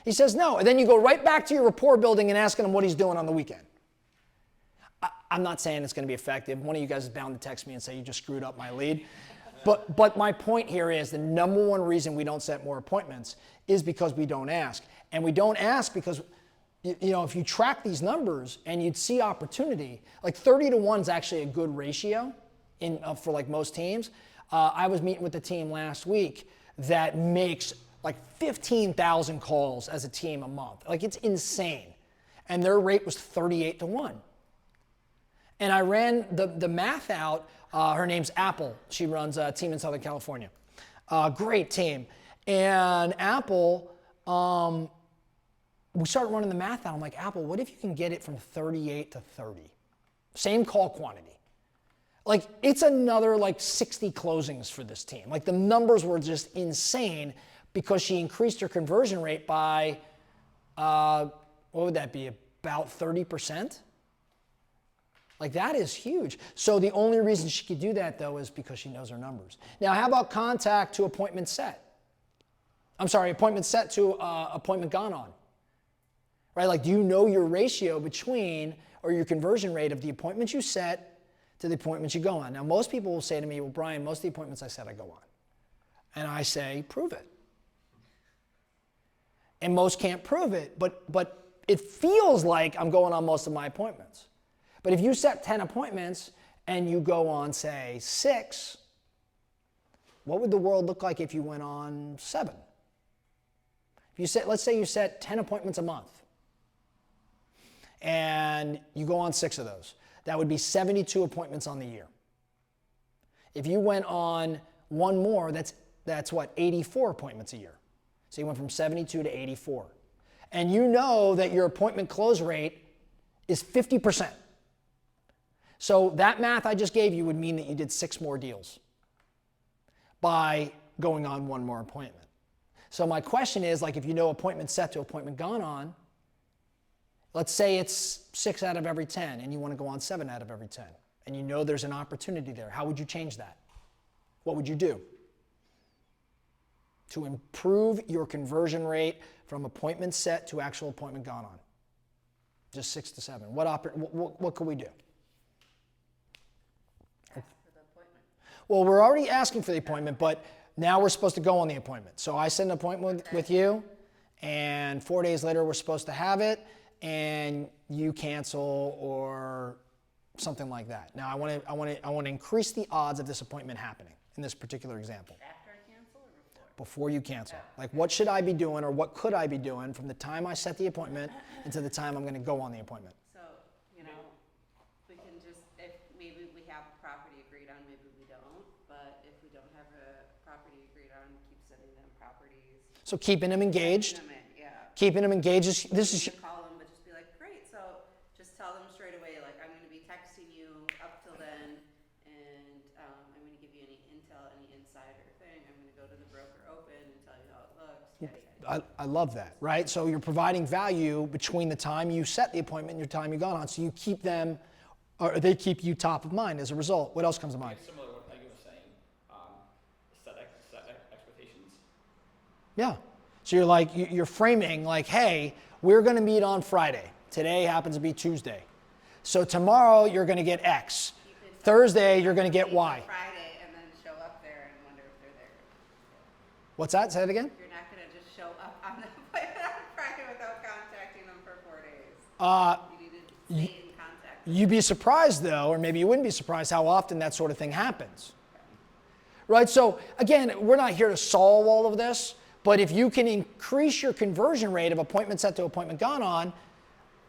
He says no, and then you go right back to your rapport building and asking him what he's doing on the weekend. I'm not saying it's going to be effective. One of you guys is bound to text me and say you just screwed up my lead. But my point here is the number one reason we don't set more appointments is because we don't ask. And we don't ask because, you know, if you track these numbers and you'd see opportunity, like 30 to 1 is actually a good ratio for like most teams. I was meeting with the team last week that makes like 15,000 calls as a team a month. Like it's insane. And their rate was 38 to 1. And I ran the math out. Her name's Apple. She runs a team in Southern California. Great team. And Apple, we started running the math out. I'm like, Apple, what if you can get it from 38 to 30? Same call quantity. Like, it's another like 60 closings for this team. Like, the numbers were just insane because she increased her conversion rate by, what would that be, about 30%? Like, that is huge. So the only reason she could do that, though, is because she knows her numbers. Now, how about contact to appointment set? I'm sorry, appointment set to appointment gone on. Right? Like, do you know your ratio between, or your conversion rate of the appointments you set to the appointments you go on? Now, most people will say to me, well, Brian, most of the appointments I set I go on. And I say, prove it. And most can't prove it, but it feels like I'm going on most of my appointments. But if you set 10 appointments and you go on, say, 6, what would the world look like if you went on 7? If you set, let's say you set 10 appointments a month and you go on 6 of those. That would be 72 appointments on the year. If you went on one more, that's what, 84 appointments a year. So you went from 72 to 84. And you know that your appointment close rate is 50%. So that math I just gave you would mean that you did 6 more deals by going on one more appointment. So my question is, like, if you know appointment set to appointment gone on, let's say it's 6 out of every 10 and you want to go on 7 out of every 10 and you know there's an opportunity there. How would you change that? What would you do to improve your conversion rate from appointment set to actual appointment gone on? Just 6 to 7. What could we do? Well, we're already asking for the appointment, but now we're supposed to go on the appointment. So I set an appointment with you, and 4 days later we're supposed to have it, and you cancel or something like that. Now I want to increase the odds of this appointment happening in this particular example. After I cancel or before? Before you cancel. Like, what should I be doing, or what could I be doing from the time I set the appointment until the time I'm going to go on the appointment? So, you know, we can just, if maybe we have a property agreed on, maybe we don't, but if we don't have a property agreed on, keep sending them properties. So keeping them engaged. Sending them in, yeah. Keeping them engaged is, this is, You can call them, but just be like, great, so just tell them straight away, like, I'm gonna be texting you up till then, and, I'm gonna give you any intel, any insider thing, I'm gonna go to the broker open and tell you how it looks, yada, yada. I love that, right? So you're providing value between the time you set the appointment and your time you gone on. So you keep them, or they keep you top of mind as a result. What else comes to mind? Similar to what Megan was saying, set expectations. Yeah. So you're like, you're framing like, hey, we're going to meet on Friday. Today happens to be Tuesday. So tomorrow you're going to get X. Thursday you're going to get Y. Friday and then show up there and wonder if they're there. What's that? Say it again. You're not gonna just show up on the appointment on Friday without contacting them for 4 days. You need to stay in contact. You'd be surprised though, or maybe you wouldn't be surprised how often that sort of thing happens. Right? So again, we're not here to solve all of this, but if you can increase your conversion rate of appointment set to appointment gone on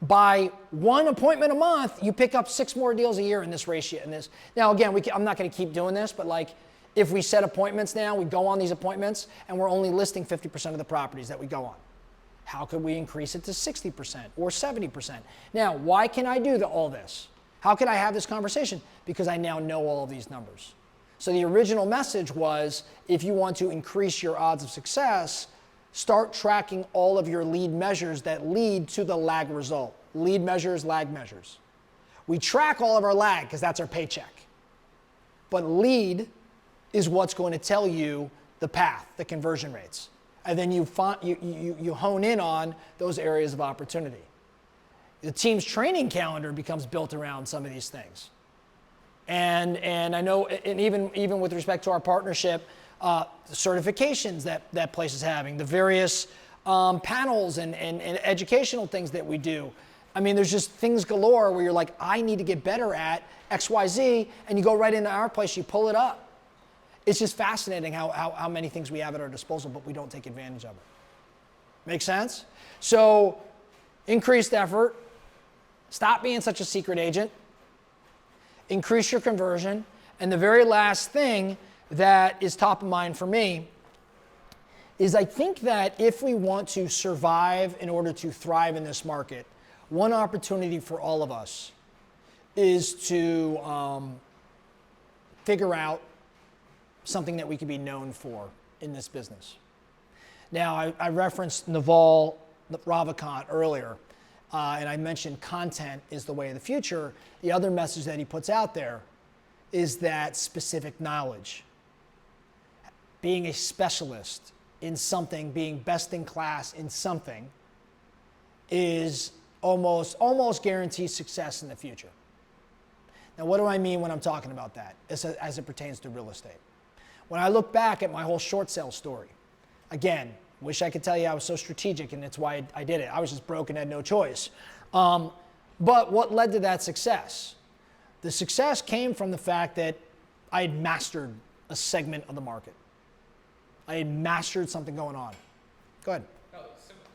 by 1 appointment a month, you pick up 6 more deals a year in this ratio. Now again, I'm not going to keep doing this, but like if we set appointments now, we go on these appointments and we're only listing 50% of the properties that we go on. How could we increase it to 60% or 70%? Now, why can I do all this? How can I have this conversation? Because I now know all of these numbers. So the original message was, if you want to increase your odds of success, start tracking all of your lead measures that lead to the lag result. Lead measures, lag measures. We track all of our lag because that's our paycheck. But lead is what's going to tell you the path, the conversion rates. And then you hone in on those areas of opportunity. The team's training calendar becomes built around some of these things. And I know, and even with respect to our partnership, the certifications that place is having, the various panels and educational things that we do. I mean, there's just things galore where you're like, I need to get better at XYZ, and you go right into our place, you pull it up. It's just fascinating how many things we have at our disposal, but we don't take advantage of it. Make sense? So increased effort, stop being such a secret agent, increase your conversion. And the very last thing that is top of mind for me is I think that if we want to survive in order to thrive in this market, one opportunity for all of us is to figure out something that we can be known for in this business. Now, I referenced Naval Ravikant earlier, and I mentioned content is the way of the future. The other message that he puts out there is that specific knowledge. Being a specialist in something, being best in class in something, is almost guarantees success in the future. Now, what do I mean when I'm talking about that as it pertains to real estate? When I look back at my whole short sale story, again, wish I could tell you I was so strategic and that's why I did it. I was just broke and had no choice. But what led to that success? The success came from the fact that I had mastered a segment of the market. I had mastered something going on. Go ahead. No,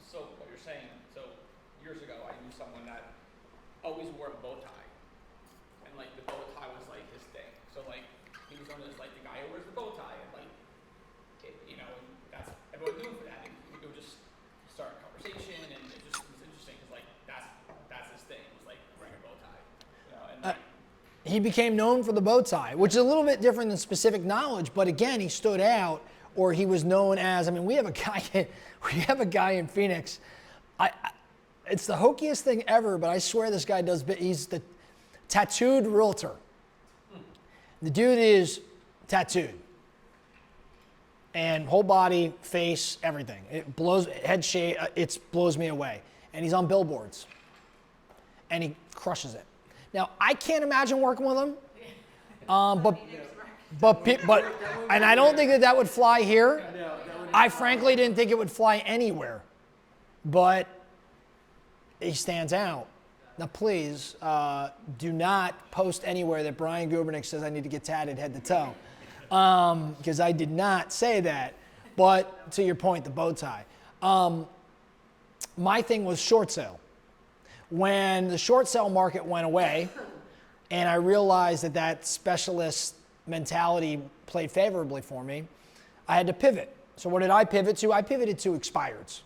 so what you're saying, so years ago I knew someone that always wore a bow tie. And like the bow tie was like his thing. So like he was known as like the guy who wears the bow tie and like, you know, and that's, everyone knew him for that. And it would just start a conversation and it just was interesting because like that's his thing. It was like wearing a bow tie. You know, and he became known for the bow tie, which is a little bit different than specific knowledge, but again, he stood out. Or he was known as, I mean, we have a guy in Phoenix. It's the hokiest thing ever, but I swear this guy does, he's the tattooed realtor. The dude is tattooed. And whole body, face, everything. It blows, head shape, it blows me away. And he's on billboards. And he crushes it. Now, I can't imagine working with him, but and I don't think that would fly here. I frankly didn't think it would fly anywhere, but he stands out. Now, please do not post anywhere that Brian Gubernick says I need to get tatted head to toe, because I did not say that. But to your point, the bow tie. My thing was short sale. When the short sale market went away, and I realized that specialist mentality played favorably for me, I had to pivot. So what did I pivot to? I pivoted to expireds.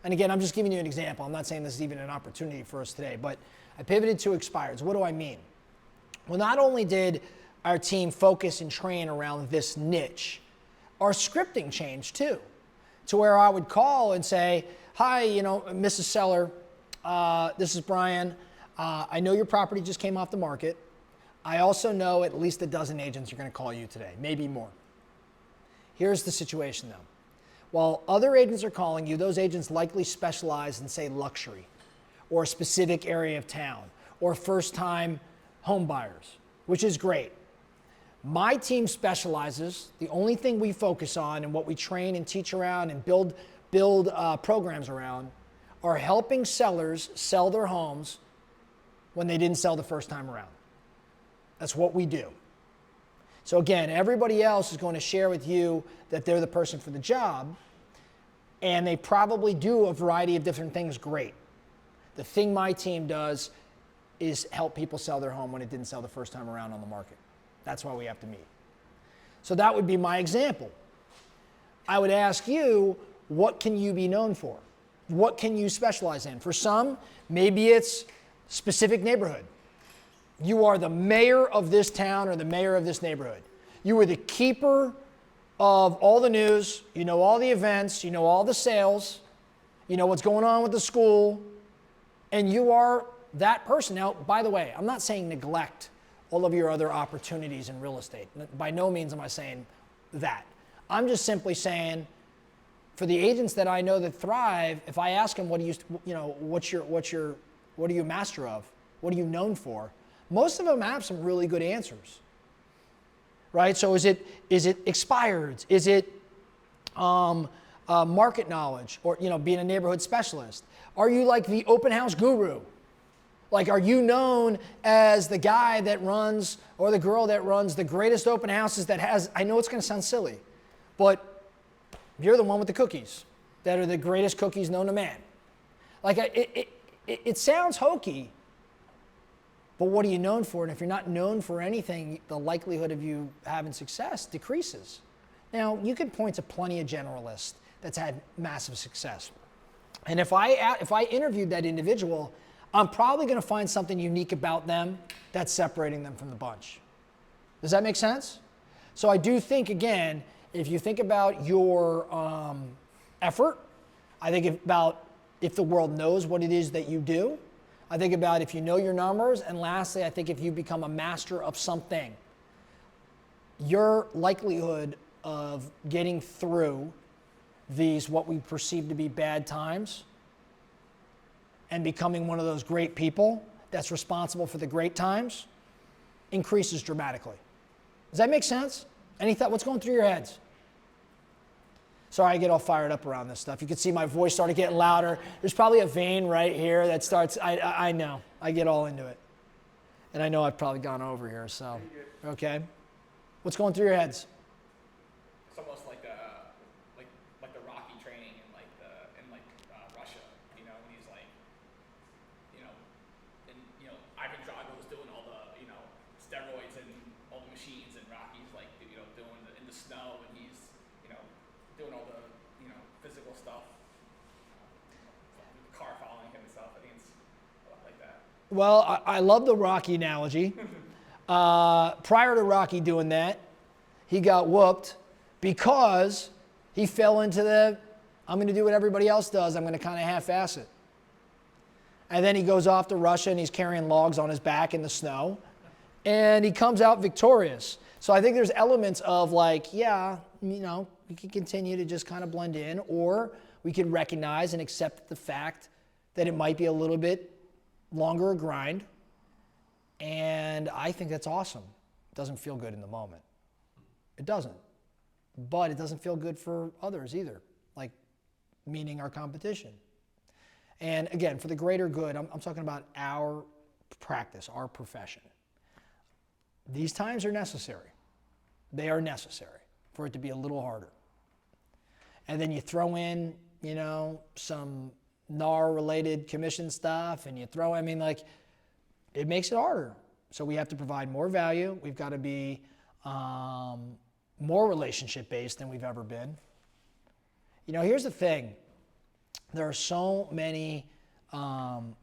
And again, I'm just giving you an example. I'm not saying this is even an opportunity for us today, but I pivoted to expireds. What do I mean? Well, not only did our team focus and train around this niche, our scripting changed too, to where I would call and say, hi, you know, Mrs. Seller, this is Brian. I know your property just came off the market. I also know at least a dozen agents are going to call you today, maybe more. Here's the situation though. While other agents are calling you, those agents likely specialize in, say, luxury or a specific area of town or first-time home buyers, which is great. My team specializes, the only thing we focus on and what we train and teach around and build programs around are helping sellers sell their homes when they didn't sell the first time around. That's what we do. So again, everybody else is going to share with you that they're the person for the job, and they probably do a variety of different things great. The thing my team does is help people sell their home when it didn't sell the first time around on the market. That's why we have to meet. So that would be my example. I would ask you, what can you be known for? What can you specialize in? For some, maybe it's specific neighborhood. You are the mayor of this town or the mayor of this neighborhood. You are the keeper of all the news. You know all the events. You know all the sales. You know what's going on with the school. And you are that person. Now, by the way, I'm not saying neglect all of your other opportunities in real estate. By no means am I saying that. I'm just simply saying, for the agents that I know that thrive, if I ask them, what are you a master of? What are you known for? Most of them have some really good answers, right? So is it expireds? Is it market knowledge, or being a neighborhood specialist? Are you like the open house guru? Like, are you known as the guy that runs or the girl that runs the greatest open houses that has? I know it's going to sound silly, but you're the one with the cookies that are the greatest cookies known to man. Like, it sounds hokey. But what are you known for? And if you're not known for anything, the likelihood of you having success decreases. Now, you could point to plenty of generalists that's had massive success. And if I interviewed that individual, I'm probably going to find something unique about them that's separating them from the bunch. Does that make sense? So I do think, again, if you think about your effort, I think about if the world knows what it is that you do. I think about if you know your numbers. And lastly, I think if you become a master of something, your likelihood of getting through these what we perceive to be bad times and becoming one of those great people that's responsible for the great times increases dramatically. Does that make sense? Any thought? What's going through your heads? Sorry, I get all fired up around this stuff. You can see my voice started getting louder. There's probably a vein right here that starts, I know. I get all into it. And I know I've probably gone over here, so, okay. What's going through your heads? It's almost like the Rocky training in Russia, you know, when he's like, you know, and you know, Ivan Drago was doing all the, you know, steroids and all the machines, and Rocky's like, you know, doing in the snow, and he's, you know, doing all the, you know, physical stuff, the car following him and stuff. I think it's a lot like that. Well, I love the Rocky analogy. Prior to Rocky doing that, he got whooped because he fell into the, I'm going to do what everybody else does. I'm going to kind of half-ass it. And then he goes off to Russia and he's carrying logs on his back in the snow. And he comes out victorious. So I think there's elements of like, yeah, you know, we can continue to just kind of blend in, or we can recognize and accept the fact that it might be a little bit longer a grind. And I think that's awesome. It doesn't feel good in the moment. It doesn't. But it doesn't feel good for others either, like meaning our competition. And again, for the greater good, I'm talking about our practice, our profession. These times are necessary. They are necessary for it to be a little harder. And then you throw in, you know, some NAR-related commission stuff, and you throw, I mean, like, it makes it harder. So we have to provide more value. We've got to be more relationship-based than we've ever been. You know, here's the thing. There are so many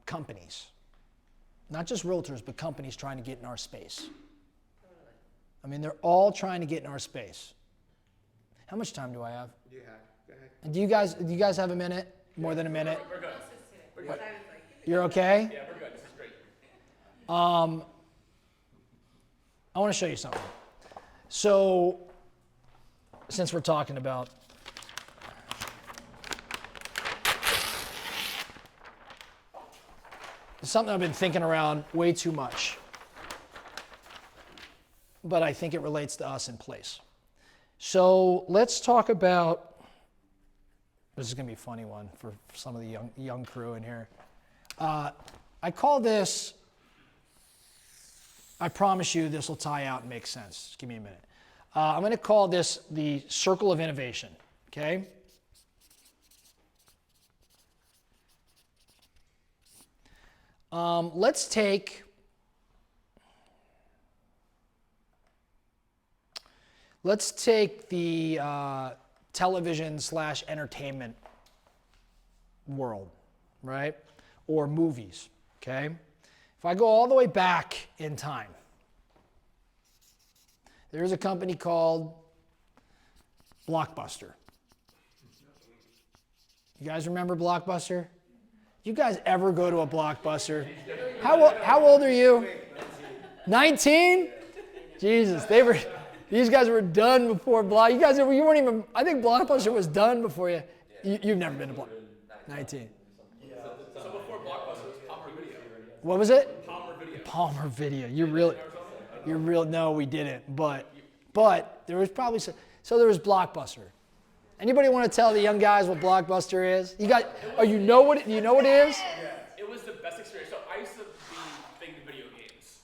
companies, not just realtors, but companies trying to get in our space. I mean, they're all trying to get in our space. How much time do I have? Yeah, go ahead. And do you guys have a minute? More than a minute? We're good. We're good. You're okay? Yeah, we're good. This is great. I want to show you something. So, since we're talking about it's something I've been thinking around way too much, but I think it relates to us in place. So let's talk about, this is going to be a funny one for some of the young crew in here. I call this, I promise you this will tie out and make sense. Just give me a minute. I'm going to call this the circle of innovation, okay? Let's take the television/entertainment world, right? Or movies, okay? If I go all the way back in time, there's a company called Blockbuster. You guys remember Blockbuster? You guys ever go to a Blockbuster? How old are you? 19? Jesus, these guys were done before Blockbuster. You weren't even, I think Blockbuster was done before you. You've never been to Blockbuster. 19. So before Blockbuster was Palmer Video. What was it? Palmer Video. Palmer Video. No, we didn't. But there was probably so there was Blockbuster. Anybody want to tell the young guys what Blockbuster is? You know what it is? It was the best experience. So I used to be big into video games.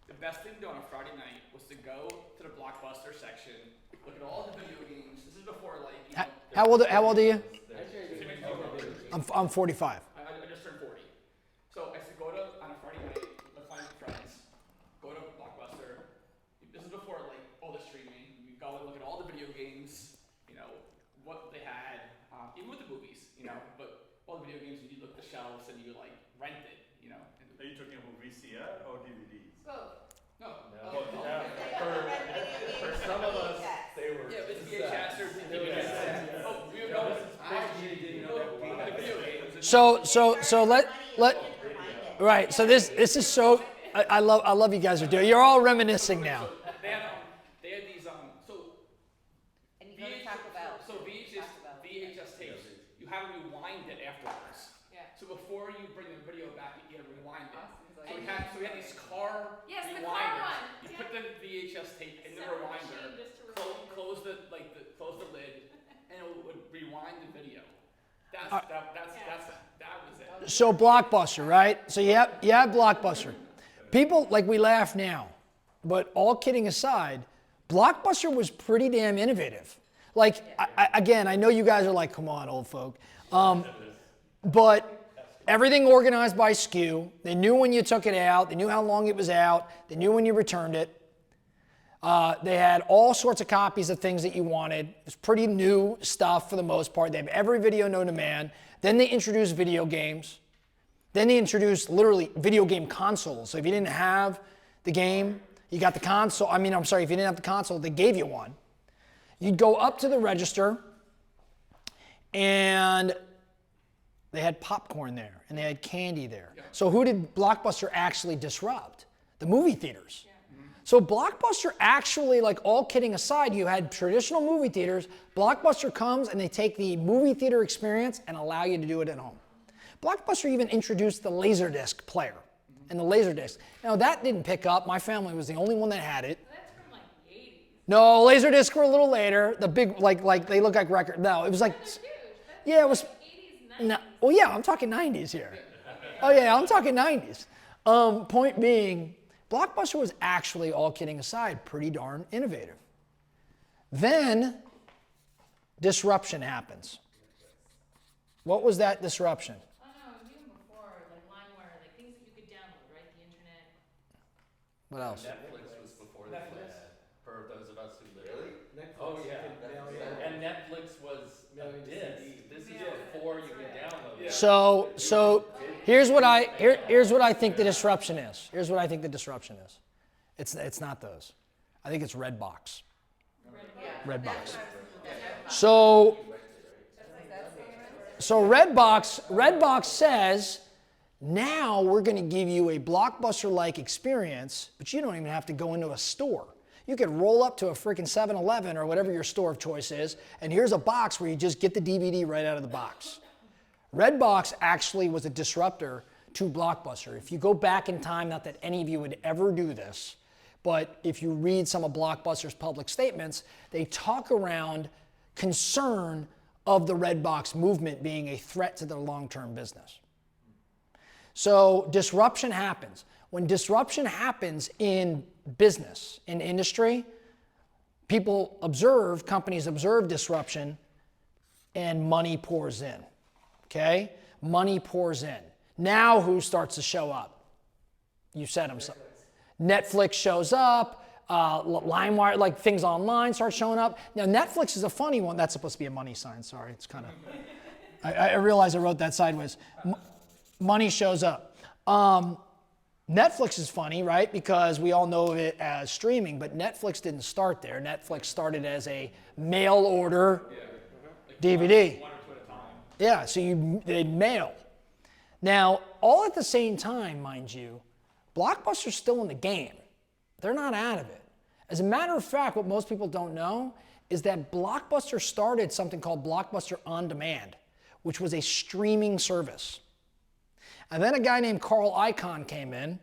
The best thing to do on a Friday night was to go to the Blockbuster section, look at all the video games. This is before like. You know, How old are you? I'm 45. I just turned 40. So I used to go on a Friday night with my friends, video games, what they had, even with the movies, but all the video games, you look at the shelves and you like rent it, and Are you talking about VCR or DVDs? Both. no. For some of us, they were. Yeah, it's VHS or DVDs. Oh, we were going. Video games. So let right. So this is so. I love you guys are doing. You're all reminiscing now. They had these so And you go to Taco Bell. VHS tapes. You have to rewind it afterwards. Yeah. So before you bring the video back, you have to rewind it. Austin's like- So we had these car Yes, the car rewinders. one. You Yeah. put the VHS tape in the Separate rewinder, machine just to rewind it. close the lid, and it would rewind the video. That was it. So Blockbuster, right? So you have Blockbuster. People like we laugh now, but all kidding aside, Blockbuster was pretty damn innovative. Like again, I know you guys are like, come on, old folk, but everything organized by SKU. They knew when you took it out. They knew how long it was out. They knew when you returned it. They had all sorts of copies of things that you wanted. It was pretty new stuff for the most part. They have every video known to man. Then they introduced video games. Then they introduced literally video game consoles. So if you didn't have the game, you got the console. If you didn't have the console, they gave you one. You'd go up to the register and they had popcorn there and they had candy there. So who did Blockbuster actually disrupt? The movie theaters. So Blockbuster actually, like all kidding aside, you had traditional movie theaters. Blockbuster comes and they take the movie theater experience and allow you to do it at home. Blockbuster even introduced the Laserdisc player and the Laserdisc. Now that didn't pick up. My family was the only one that had it. That's from like the 80s. No, Laserdisc were a little later. The big, like they look like record. No, it was like, They're huge. That's yeah, it was. like 80s, 90s. No, well, yeah, I'm talking 90s here. Oh yeah, I'm talking 90s. Point being, Blockbuster was actually, all kidding aside, pretty darn innovative. Then disruption happens. What was that disruption? Oh no, even before, like LimeWire, like things that you could download, right? The internet. What else? Netflix was before the internet, for those of us who live. Really? Oh, yeah. And Netflix was a disc. This is before you could download it. So here's what I think the disruption is. Here's what I think the disruption is. It's not those. I think it's Redbox. Redbox. So Redbox says, now we're going to give you a Blockbuster-like experience, but you don't even have to go into a store. You could roll up to a freaking 7-Eleven or whatever your store of choice is, and here's a box where you just get the DVD right out of the box. Redbox actually was a disruptor to Blockbuster. If you go back in time, not that any of you would ever do this, but if you read some of Blockbuster's public statements, they talk around concern of the Redbox movement being a threat to their long-term business. So disruption happens. When disruption happens in business, in industry, companies observe disruption, and money pours in. Okay? Money pours in. Now who starts to show up? You said them. Netflix shows up. LimeWire, like things online start showing up. Now Netflix is a funny one. That's supposed to be a money sign. Sorry, it's kind of. I realize I wrote that sideways. Money shows up. Netflix is funny, right? Because we all know of it as streaming, but Netflix didn't start there. Netflix started as a mail order DVD. One or two at a time. Yeah, so they'd mail. Now, all at the same time, mind you, Blockbuster's still in the game. They're not out of it. As a matter of fact, what most people don't know is that Blockbuster started something called Blockbuster On Demand, which was a streaming service. And then a guy named Carl Icahn came in,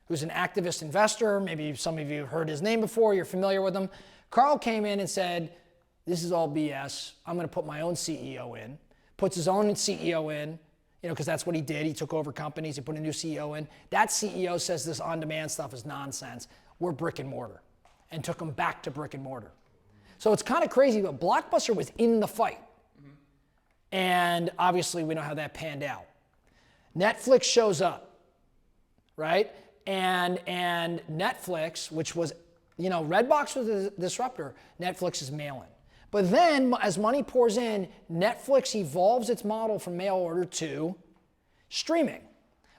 who's an activist investor. Maybe some of you have heard his name before, you're familiar with him. Carl came in and said, this is all BS. I'm going to put my own CEO in. Puts his own CEO in, because that's what he did. He took over companies. He put a new CEO in. That CEO says this on-demand stuff is nonsense. We're brick and mortar, and took them back to brick and mortar. So it's kind of crazy, but Blockbuster was in the fight. And obviously we know how that panned out. Netflix shows up, right? And Netflix, which was, Redbox was a disruptor, Netflix is mailing. But then, as money pours in, Netflix evolves its model from mail order to streaming.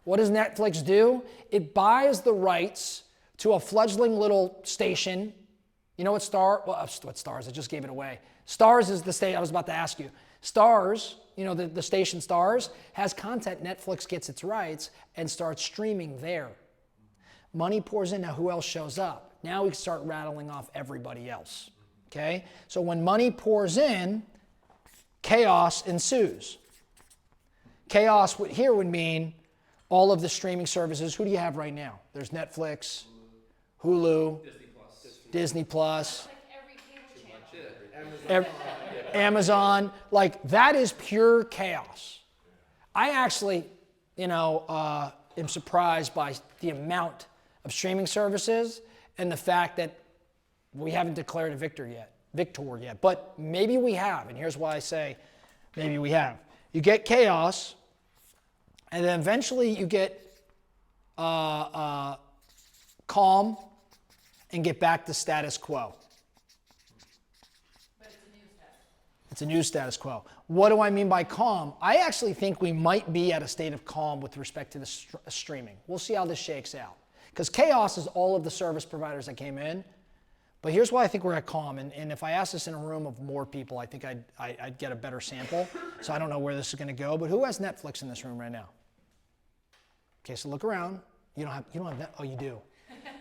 What does Netflix do? It buys the rights to a fledgling little station. You know what Stars? I just gave it away. Stars is the station I was about to ask you. Stars, the station Stars, has content. Netflix gets its rights and starts streaming there. Money pours in. Now, who else shows up? Now we can start rattling off everybody else. Okay? So when money pours in, chaos ensues. Chaos here would mean all of the streaming services. Who do you have right now? There's Netflix, Hulu, Disney Plus, Like every cable channel. Amazon. Like, that is pure chaos. I actually, am surprised by the amount of streaming services and the fact that we haven't declared a victor yet. But maybe we have, and here's why I say maybe we have. You get chaos, and then eventually you get calm and get back to status quo. But it's a new status. It's a new status quo. What do I mean by calm? I actually think we might be at a state of calm with respect to the streaming. We'll see how this shakes out. Because chaos is all of the service providers that came in. But here's why I think we're at calm. And if I ask this in a room of more people, I think I'd get a better sample. So I don't know where this is going to go. But who has Netflix in this room right now? Okay, so look around. You don't have Netflix. Oh, you do.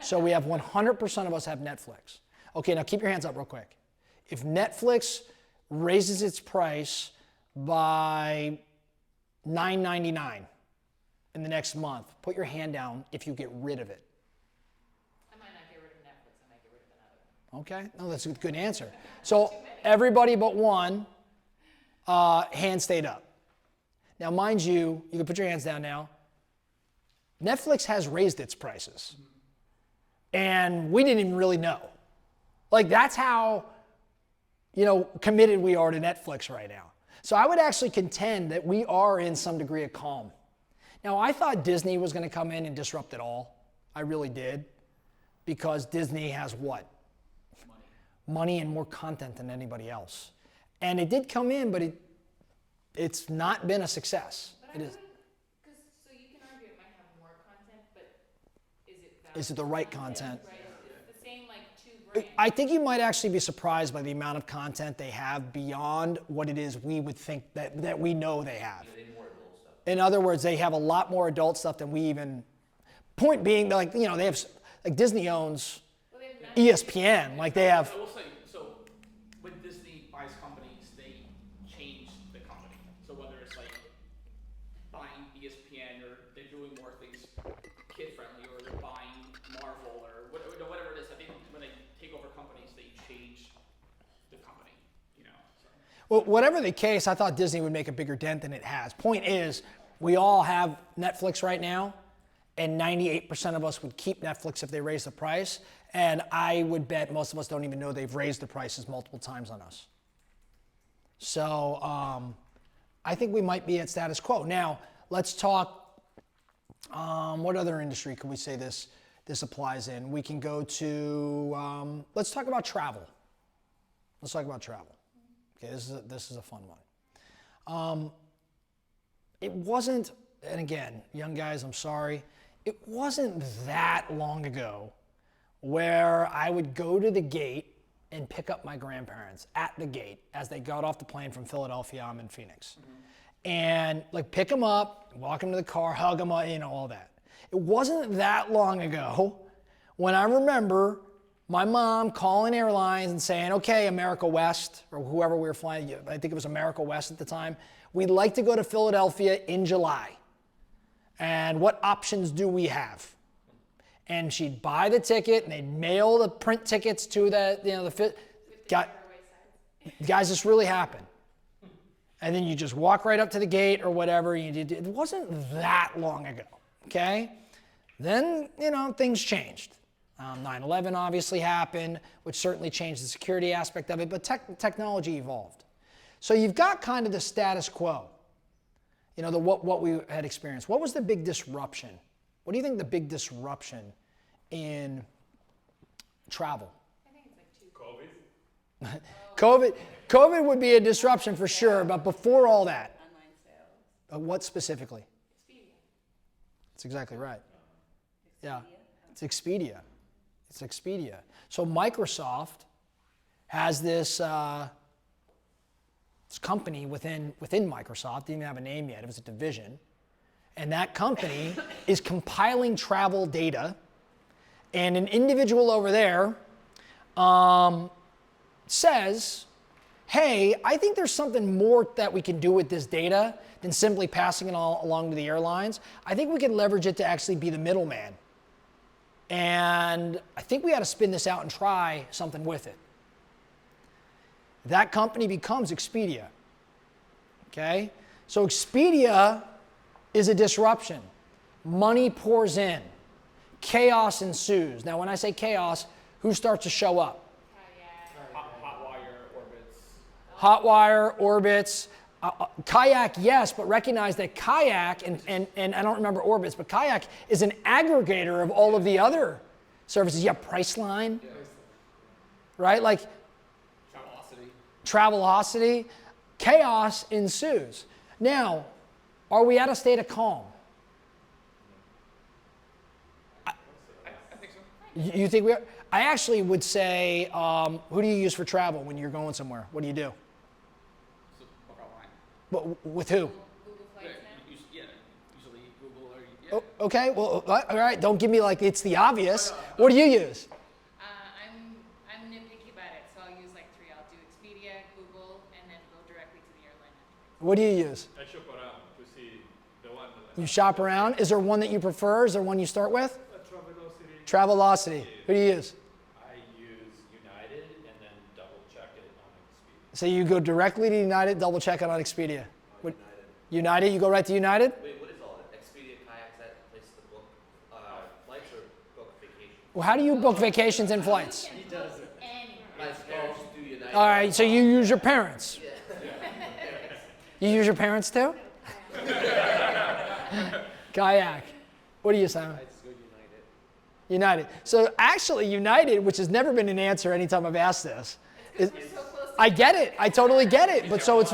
So we have 100% of us have Netflix. Okay, now keep your hands up real quick. If Netflix raises its price by $9.99 in the next month, put your hand down if you get rid of it. I might not get rid of Netflix, I might get rid of another. Okay, no, that's a good answer. So everybody but one hand stayed up. Now, mind you, you can put your hands down now. Netflix has raised its prices. And we didn't even really know. Like, that's how, committed we are to Netflix right now. So I would actually contend that we are in some degree of calm. Now, I thought Disney was going to come in and disrupt it all. I really did. Because Disney has what? Money and more content than anybody else. And it did come in, but it's not been a success. But so you can argue it might have more content, but Is it the right content? Right, it's the same two brands. I think you might actually be surprised by the amount of content they have beyond what it is we would think that we know they have. In other words, they have a lot more adult stuff than we even. Point being, they have, Disney owns ESPN. Like, they have. I will say, so when Disney buys companies, they change the company. So whether it's buying ESPN or they're doing more things kid-friendly, or they're buying Marvel or whatever it is, I think when they take over companies, they change the company. So. Well, whatever the case, I thought Disney would make a bigger dent than it has. Point is, we all have Netflix right now, and 98% of us would keep Netflix if they raise the price. And I would bet most of us don't even know they've raised the prices multiple times on us. So I think we might be at status quo. Now, let's talk, what other industry could we say this applies in? We can go to, let's talk about travel. Let's talk about travel. Okay, this is a fun one. It wasn't, and again, young guys, I'm sorry, it wasn't that long ago where I would go to the gate and pick up my grandparents at the gate as they got off the plane from Philadelphia. I'm in Phoenix. Mm-hmm. And pick them up, walk them to the car, hug them, all that. It wasn't that long ago when I remember my mom calling airlines and saying, okay, America West, or whoever we were flying, I think it was America West at the time, we'd like to go to Philadelphia in July. And what options do we have? And she'd buy the ticket and they'd mail the print tickets to guys, this really happened. And then you just walk right up to the gate or whatever. It wasn't that long ago, okay? Then, things changed. 9/11 obviously happened, which certainly changed the security aspect of it, but technology evolved. So you've got kind of the status quo, what we had experienced. What was the big disruption? What do you think the big disruption in travel? I think it's 2. COVID? COVID would be a disruption for sure, but before all that, Online sales. what specifically? Expedia. That's exactly right. Yeah, Expedia. it's Expedia. It's Expedia. So Microsoft has this company within Microsoft, didn't even have a name yet, it was a division. And that company is compiling travel data. And an individual over there says, hey, I think there's something more that we can do with this data than simply passing it all along to the airlines. I think we could leverage it to actually be the middleman. And I think we ought to spin this out and try something with it. That company becomes Expedia. Okay? So Expedia is a disruption. Money pours in. Chaos ensues. Now, when I say chaos, who starts to show up? Hotwire, Orbitz. Kayak, yes, but recognize that Kayak, and I don't remember Orbitz, but Kayak is an aggregator of all of the other services. You have Priceline, right? Like Travelocity. Chaos ensues. Now, are we at a state of calm? I think so. You think we are? I actually would say, who do you use for travel when you're going somewhere? What do you do? So, book online. But with who? Google Flights now? Usually Google or yeah. Oh, okay, well, all right, don't give me like it's the obvious. What do you use? I'm nitpicky about it, so I'll use like 3. I'll do Expedia, Google, and then go directly to the airline afterwards. What do you use? I shop around to see the one that You shop around. Is there one that you prefer? Is there one you start with? Travelocity. Travelocity. Who do you use? I use United and then double check it on Expedia. So you go directly to United, double check it on Expedia. What- United, you go right to United? Wait, what is all that? Expedia kayaks, that place to book flights or book vacations? Well, how do you book vacations and flights? He does it. My parents do United. All right, so you use your parents. You use your parents too? Kayak. What do you, Simon? I just go United. United. So actually, United, which has never been an answer anytime I've asked this. We're so close to I get it. I totally get it. But so it's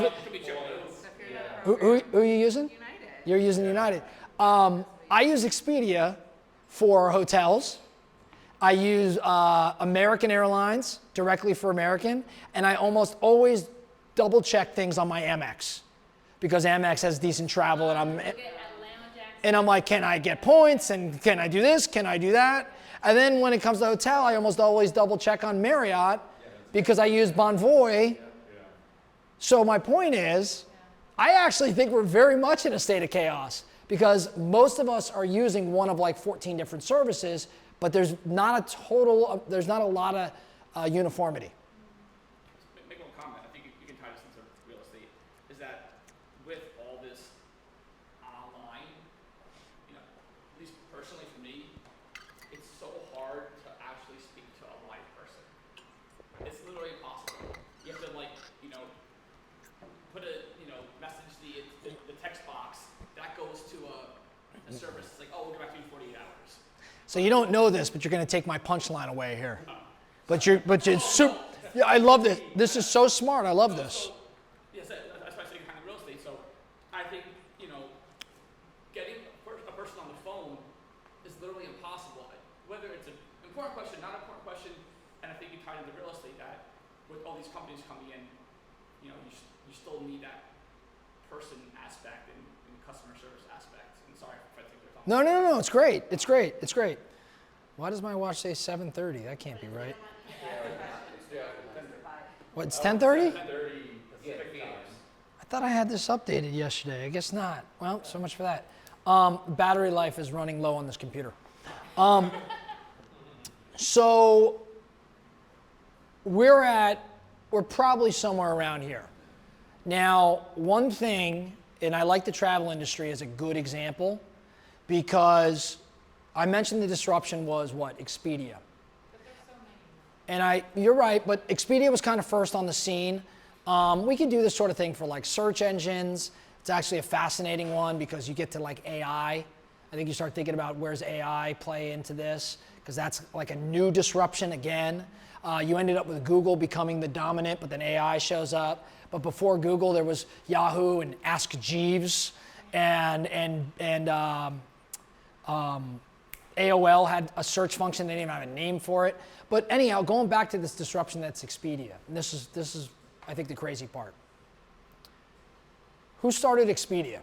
who are you using? United. You're using United. I use Expedia for hotels. I use American Airlines directly for American, and I almost always double check things on my Amex because Amex has decent travel, and I'm like, can I get points? And can I do this? Can I do that? And then when it comes to hotel, I almost always double check on Marriott because I use Bonvoy. So my point is, I actually think we're very much in a state of chaos because most of us are using one of like 14 different services, but there's not a lot of uniformity. Make one comment. I think you can tie this into real estate. Is that with all this online, at least personally for me, it's so hard to actually speak to a live person. It's literally impossible. You have to put a message the text box that goes to a service. It's like, oh, we'll get back to you in 48 hours. So you don't know this, but you're going to take my punchline away here. But you're super. Yeah, I love this. This is so smart. I love this. Yes, that's why I say kind of real estate. So I think, getting a person on the phone is literally impossible. Whether it's an important question, not an important question, and I think you tie into real estate that with all these companies coming in, you still need that person aspect and customer service aspect. And sorry if I think they're talking. No. It's great. It's great. It's great. Why does my watch say 7:30? That can't be right. What? It's 10:30? 10:30 Pacific time. I thought I had this updated yesterday. I guess not. Well, so much for that. Battery life is running low on this computer. So we're probably somewhere around here. Now, one thing, and I like the travel industry as a good example, because I mentioned the disruption was what? Expedia. And you're right, but Expedia was kind of first on the scene. We can do this sort of thing for like search engines. It's actually a fascinating one because you get to like AI. I think you start thinking about where's AI play into this because that's like a new disruption again. You ended up with Google becoming the dominant, but then AI shows up. But before Google, there was Yahoo and Ask Jeeves, and AOL had a search function. They didn't even have a name for it. But anyhow, going back to this disruption that's Expedia, and this is I think the crazy part. Who started Expedia?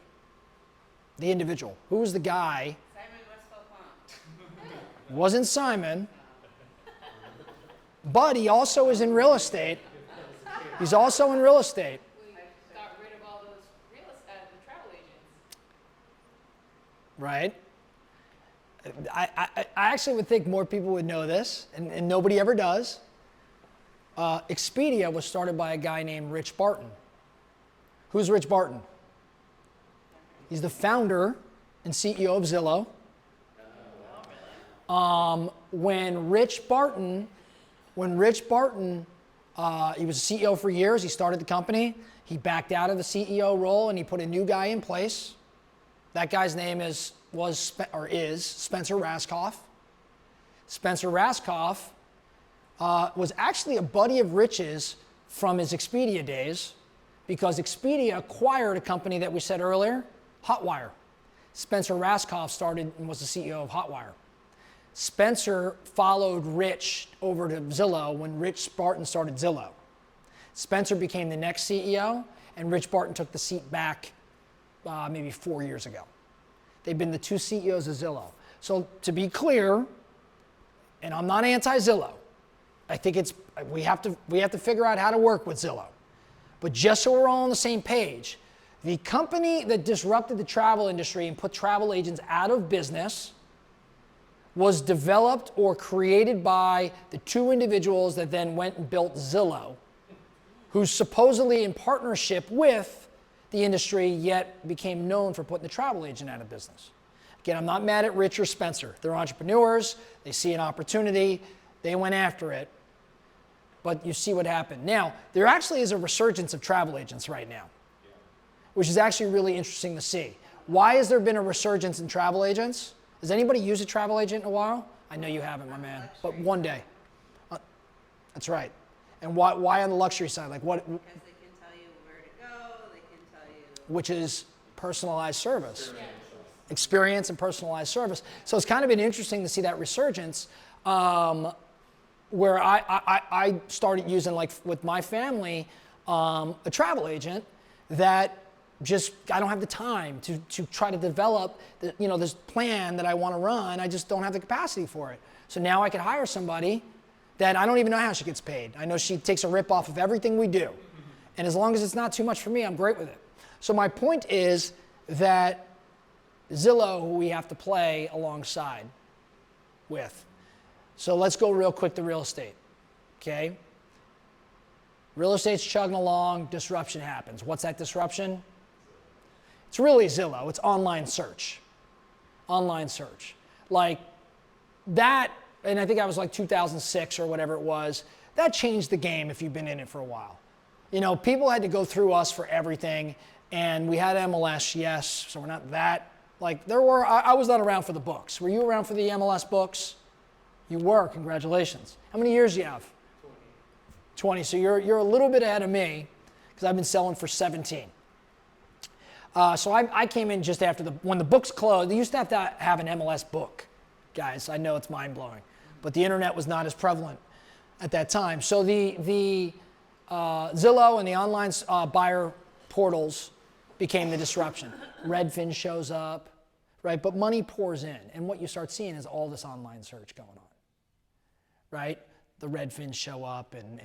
The individual. Who was the guy? Simon Westfall Pond. Wasn't Simon, but he also is in real estate. He's also in real estate. We got rid of all those the travel agents. Right? I actually would think more people would know this, and nobody ever does. Expedia was started by a guy named Rich Barton. Who's Rich Barton? He's the founder and CEO of Zillow. When Rich Barton, he was a CEO for years. He started the company. He backed out of the CEO role and he put a new guy in place. That guy's name is Spencer Raskoff. Spencer Raskoff was actually a buddy of Rich's from his Expedia days, because Expedia acquired a company that we said earlier, Hotwire. Spencer Raskoff started and was the CEO of Hotwire. Spencer followed Rich over to Zillow when Rich Barton started Zillow. Spencer became the next CEO, and Rich Barton took the seat back maybe 4 years ago. They've been the two CEOs of Zillow. So to be clear, and I'm not anti-Zillow, I think we have to figure out how to work with Zillow. But just so we're all on the same page, the company that disrupted the travel industry and put travel agents out of business was developed or created by the two individuals that then went and built Zillow, who's supposedly in partnership with the industry, yet became known for putting the travel agent out of business. Again, I'm not mad at Rich or Spencer. They're entrepreneurs. They see an opportunity. They went after it. But you see what happened. Now, there actually is a resurgence of travel agents right now, which is actually really interesting to see. Why has there been a resurgence in travel agents? Has anybody used a travel agent in a while? I know you haven't, my man, but one day. That's right. And why on the luxury side? Like what? Because they can tell you where to go, they can tell you. Which is personalized service. Experience and personalized service. So it's kind of been interesting to see that resurgence, where I started using, like with my family, a travel agent that just, I don't have the time to try to develop this plan that I want to run. I just don't have the capacity for it. So now I could hire somebody that I don't even know how she gets paid. I know she takes a rip off of everything we do. And as long as it's not too much for me, I'm great with it. So my point is that Zillow, who we have to play alongside with. So let's go real quick to real estate, okay? Real estate's chugging along, disruption happens. What's that disruption? It's really Zillow. It's online search. Online search. Like that, and I think that was like 2006 or whatever it was, that changed the game if you've been in it for a while. People had to go through us for everything, and we had MLS, yes, so we're not that, like I was not around for the books. Were you around for the MLS books? You were, congratulations. How many years do you have? 20, so you're a little bit ahead of me, because I've been selling for 17. So I came in just after when the books closed. They used to have an MLS book, guys. I know it's mind-blowing, but the internet was not as prevalent at that time. So the Zillow and the online buyer portals became the disruption. Redfin shows up, right? But money pours in, and what you start seeing is all this online search going on, right? The Redfins show up, and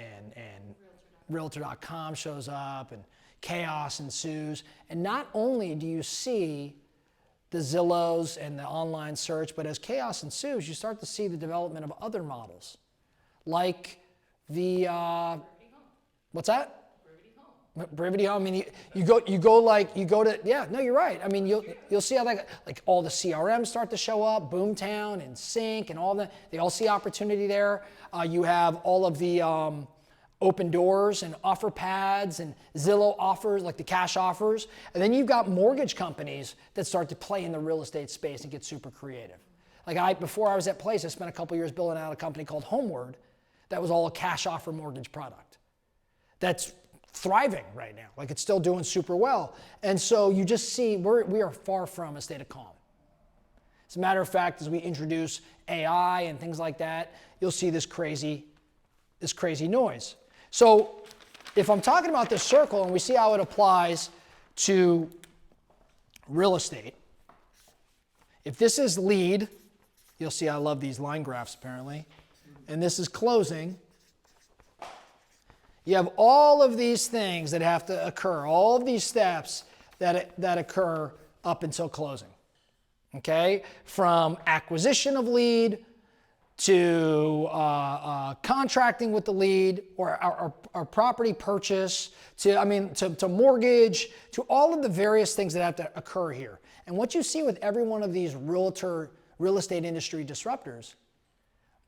Realtor.com shows up, and chaos ensues. And not only do you see the Zillows and the online search, but as chaos ensues, you start to see the development of other models, like the what's that? Brivity Home. I mean, you go to, yeah, no, you're right. I mean, you'll see how that, like all the CRMs start to show up, Boomtown and Sync and all that. They all see opportunity there. You have all of the Open Doors and offer pads and Zillow offers, like the cash offers. And then you've got mortgage companies that start to play in the real estate space and get super creative. Like before I was at Place, I spent a couple years building out a company called Homeward that was all a cash offer mortgage product. That's thriving right now. Like it's still doing super well. And so you just see we are far from a state of calm. As a matter of fact, as we introduce AI and things like that, you'll see this crazy noise. So if I'm talking about this circle and we see how it applies to real estate, if this is lead, you'll see I love these line graphs apparently, and this is closing, you have all of these things that have to occur, all of these steps that occur up until closing. Okay? From acquisition of lead to contracting with the lead or our property purchase to mortgage, to all of the various things that have to occur here. And what you see with every one of these real estate industry disruptors,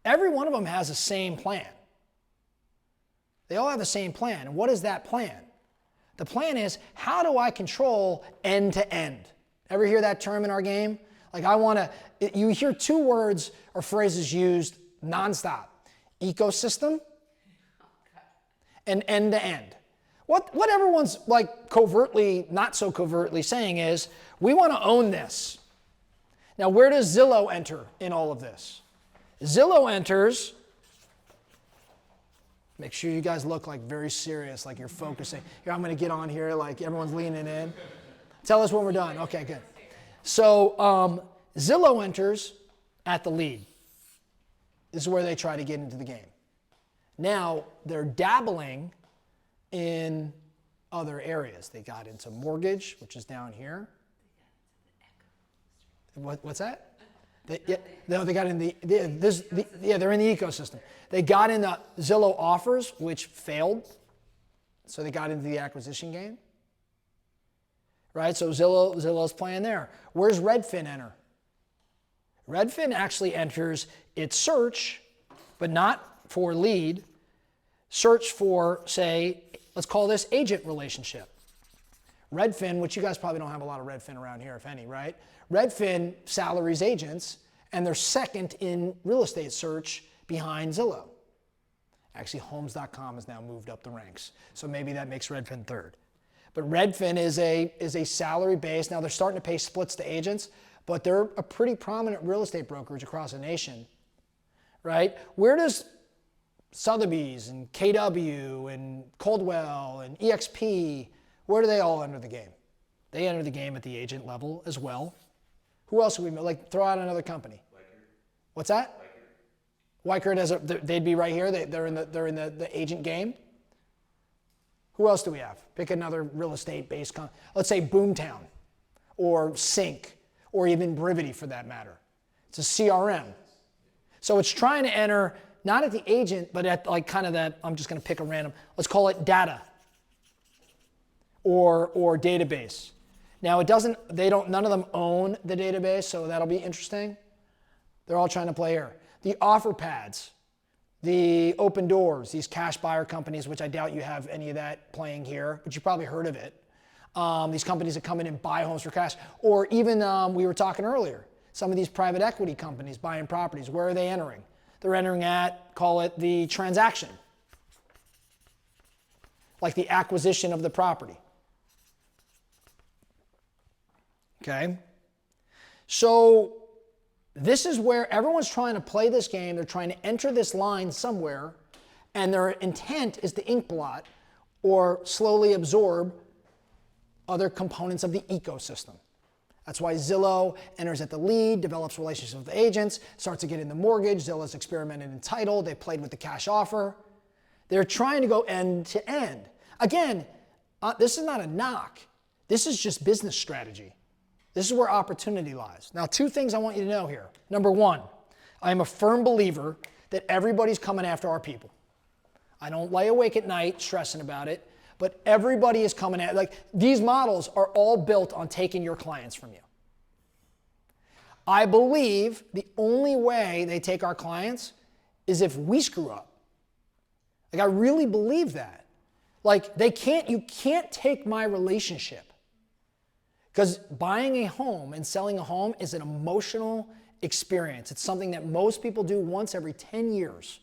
every one of them has the same plan. They all have the same plan. And what is that plan? The plan is, how do I control end to end? Ever hear that term in our game? Like you hear two words or phrases used nonstop. Ecosystem and end to end. What everyone's like covertly, not so covertly saying is, we want to own this. Now, where does Zillow enter in all of this? Zillow enters, make sure you guys look like very serious, like you're focusing. Here, I'm going to get on here, like everyone's leaning in. Tell us when we're done. Okay, good. So Zillow enters at the lead. This is where they try to get into the game. Now, they're dabbling in other areas. They got into mortgage, which is down here. What's that? They got in they're in the ecosystem. They got into Zillow offers, which failed. So they got into the acquisition game. Right? So Zillow's playing there. Where's Redfin enter? Redfin actually enters its search, but not for lead. Search for, say, let's call this agent relationship. Redfin, which you guys probably don't have a lot of Redfin around here, if any, right? Redfin salaries agents, and they're second in real estate search behind Zillow. Actually, Homes.com has now moved up the ranks, so maybe that makes Redfin third. But Redfin is a salary base. Now they're starting to pay splits to agents, but they're a pretty prominent real estate brokerage across the nation, right? Where does Sotheby's and KW and Coldwell and EXP, where do they all enter the game? They enter the game at the agent level as well. Who else would we like? Throw out another company. Weichert. What's that? Weichert they'd be right here. They're in the agent game. Who else do we have? Pick another real estate based company. Let's say Boomtown or Sync or even Brivity for that matter. It's a CRM. So it's trying to enter not at the agent, but at like kind of that, I'm just going to pick a random, let's call it data or database. Now none of them own the database, so that'll be interesting. They're all trying to play here. The offer pads, the open doors, these cash buyer companies, which I doubt you have any of that playing here, but you probably heard of it. These companies that come in and buy homes for cash. Or even, we were talking earlier, some of these private equity companies buying properties, where are they entering? They're entering at, call it the transaction, like the acquisition of the property. Okay? So this is where everyone's trying to play this game. They're trying to enter this line somewhere, and their intent is to ink blot or slowly absorb other components of the ecosystem. That's why Zillow enters at the lead, develops relationships with agents, starts to get in the mortgage. Zillow's experimented in title. They played with the cash offer. They're trying to go end to end. Again, this is not a knock. This is just business strategy. This is where opportunity lies. Now, two things I want you to know here. Number one, I am a firm believer that everybody's coming after our people. I don't lay awake at night stressing about it, but everybody is coming at, like, these models are all built on taking your clients from you. I believe the only way they take our clients is if we screw up. Like, I really believe that. Like, you can't take my relationship. Because buying a home and selling a home is an emotional experience. It's something that most people do once every 10 years.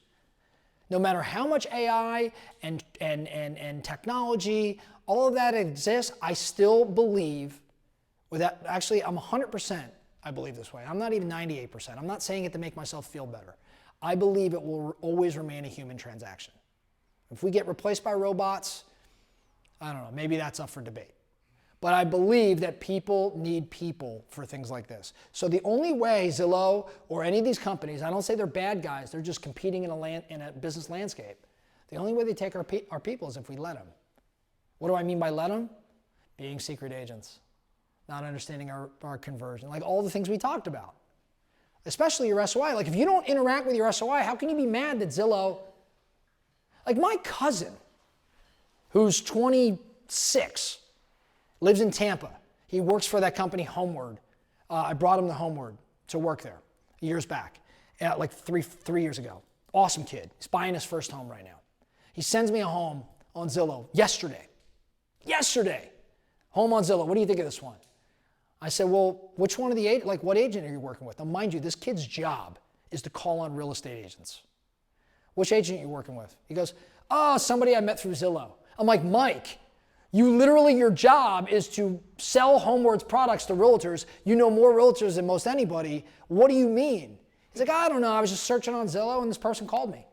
No matter how much AI and technology, all of that exists, I still believe, actually I'm 100%, I believe this way. I'm not even 98%. I'm not saying it to make myself feel better. I believe it will always remain a human transaction. If we get replaced by robots, I don't know, maybe that's up for debate. But I believe that people need people for things like this. So the only way Zillow or any of these companies, I don't say they're bad guys, they're just competing in a business landscape. The only way they take our people is if we let them. What do I mean by let them? Being secret agents, not understanding our conversion, like all the things we talked about. Especially your SOI. Like if you don't interact with your SOI, how can you be mad that Zillow, like my cousin, who's 26, lives in Tampa. He works for that company Homeward. I brought him to Homeward to work there years back, like three years ago. Awesome kid. He's buying his first home right now. He sends me a home on Zillow yesterday. Home on Zillow. What do you think of this one? I said, well, which one of the agents, like what agent are you working with? Now mind you, this kid's job is to call on real estate agents. Which agent are you working with? He goes, oh, somebody I met through Zillow. I'm like, Mike, your job is to sell Homeward's products to realtors. You know more realtors than most anybody. What do you mean? He's like, I don't know. I was just searching on Zillow and this person called me.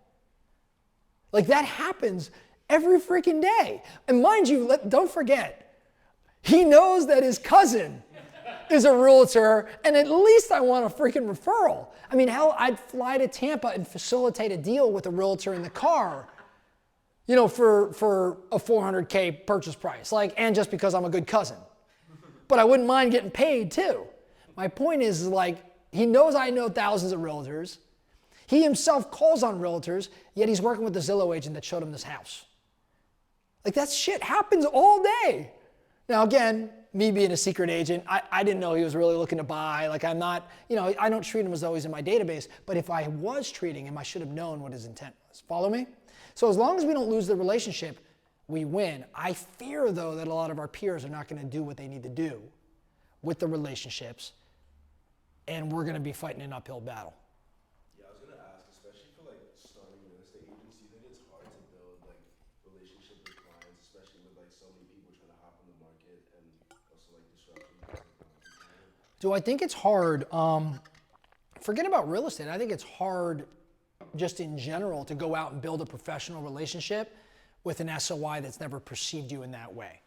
Like that happens every freaking day. And mind you, don't forget, he knows that his cousin is a realtor and at least I want a freaking referral. I mean, hell, I'd fly to Tampa and facilitate a deal with a realtor in the car, you know, for a $400K purchase price, and just because I'm a good cousin. But I wouldn't mind getting paid too. My point is like, he knows I know thousands of realtors. He himself calls on realtors, yet he's working with the Zillow agent that showed him this house. Like that shit happens all day. Now again, me being a secret agent, I didn't know he was really looking to buy. Like I'm not, I don't treat him as though he's in my database, but if I was treating him, I should have known what his intent was. Follow me? So as long as we don't lose the relationship, we win. I fear though that a lot of our peers are not going to do what they need to do with the relationships, and we're going to be fighting an uphill battle. Yeah, I was going to ask, especially for starting real estate agents, do you think it's hard to build relationship with clients, especially with so many people trying to hop on the market and also disruption? Do I think it's hard? Forget about real estate. I think it's hard just in general to go out and build a professional relationship with an SOI that's never perceived you in that way.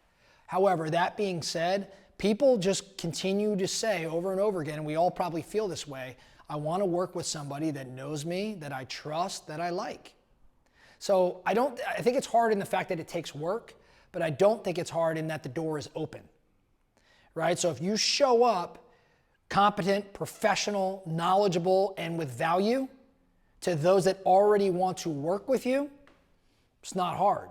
However, that being said, people just continue to say over and over again, and we all probably feel this way, I want to work with somebody that knows me, that I trust, that I like. So I think it's hard in the fact that it takes work, but I don't think it's hard in that the door is open, right? So if you show up competent, professional, knowledgeable, and with value to those that already want to work with you, it's not hard.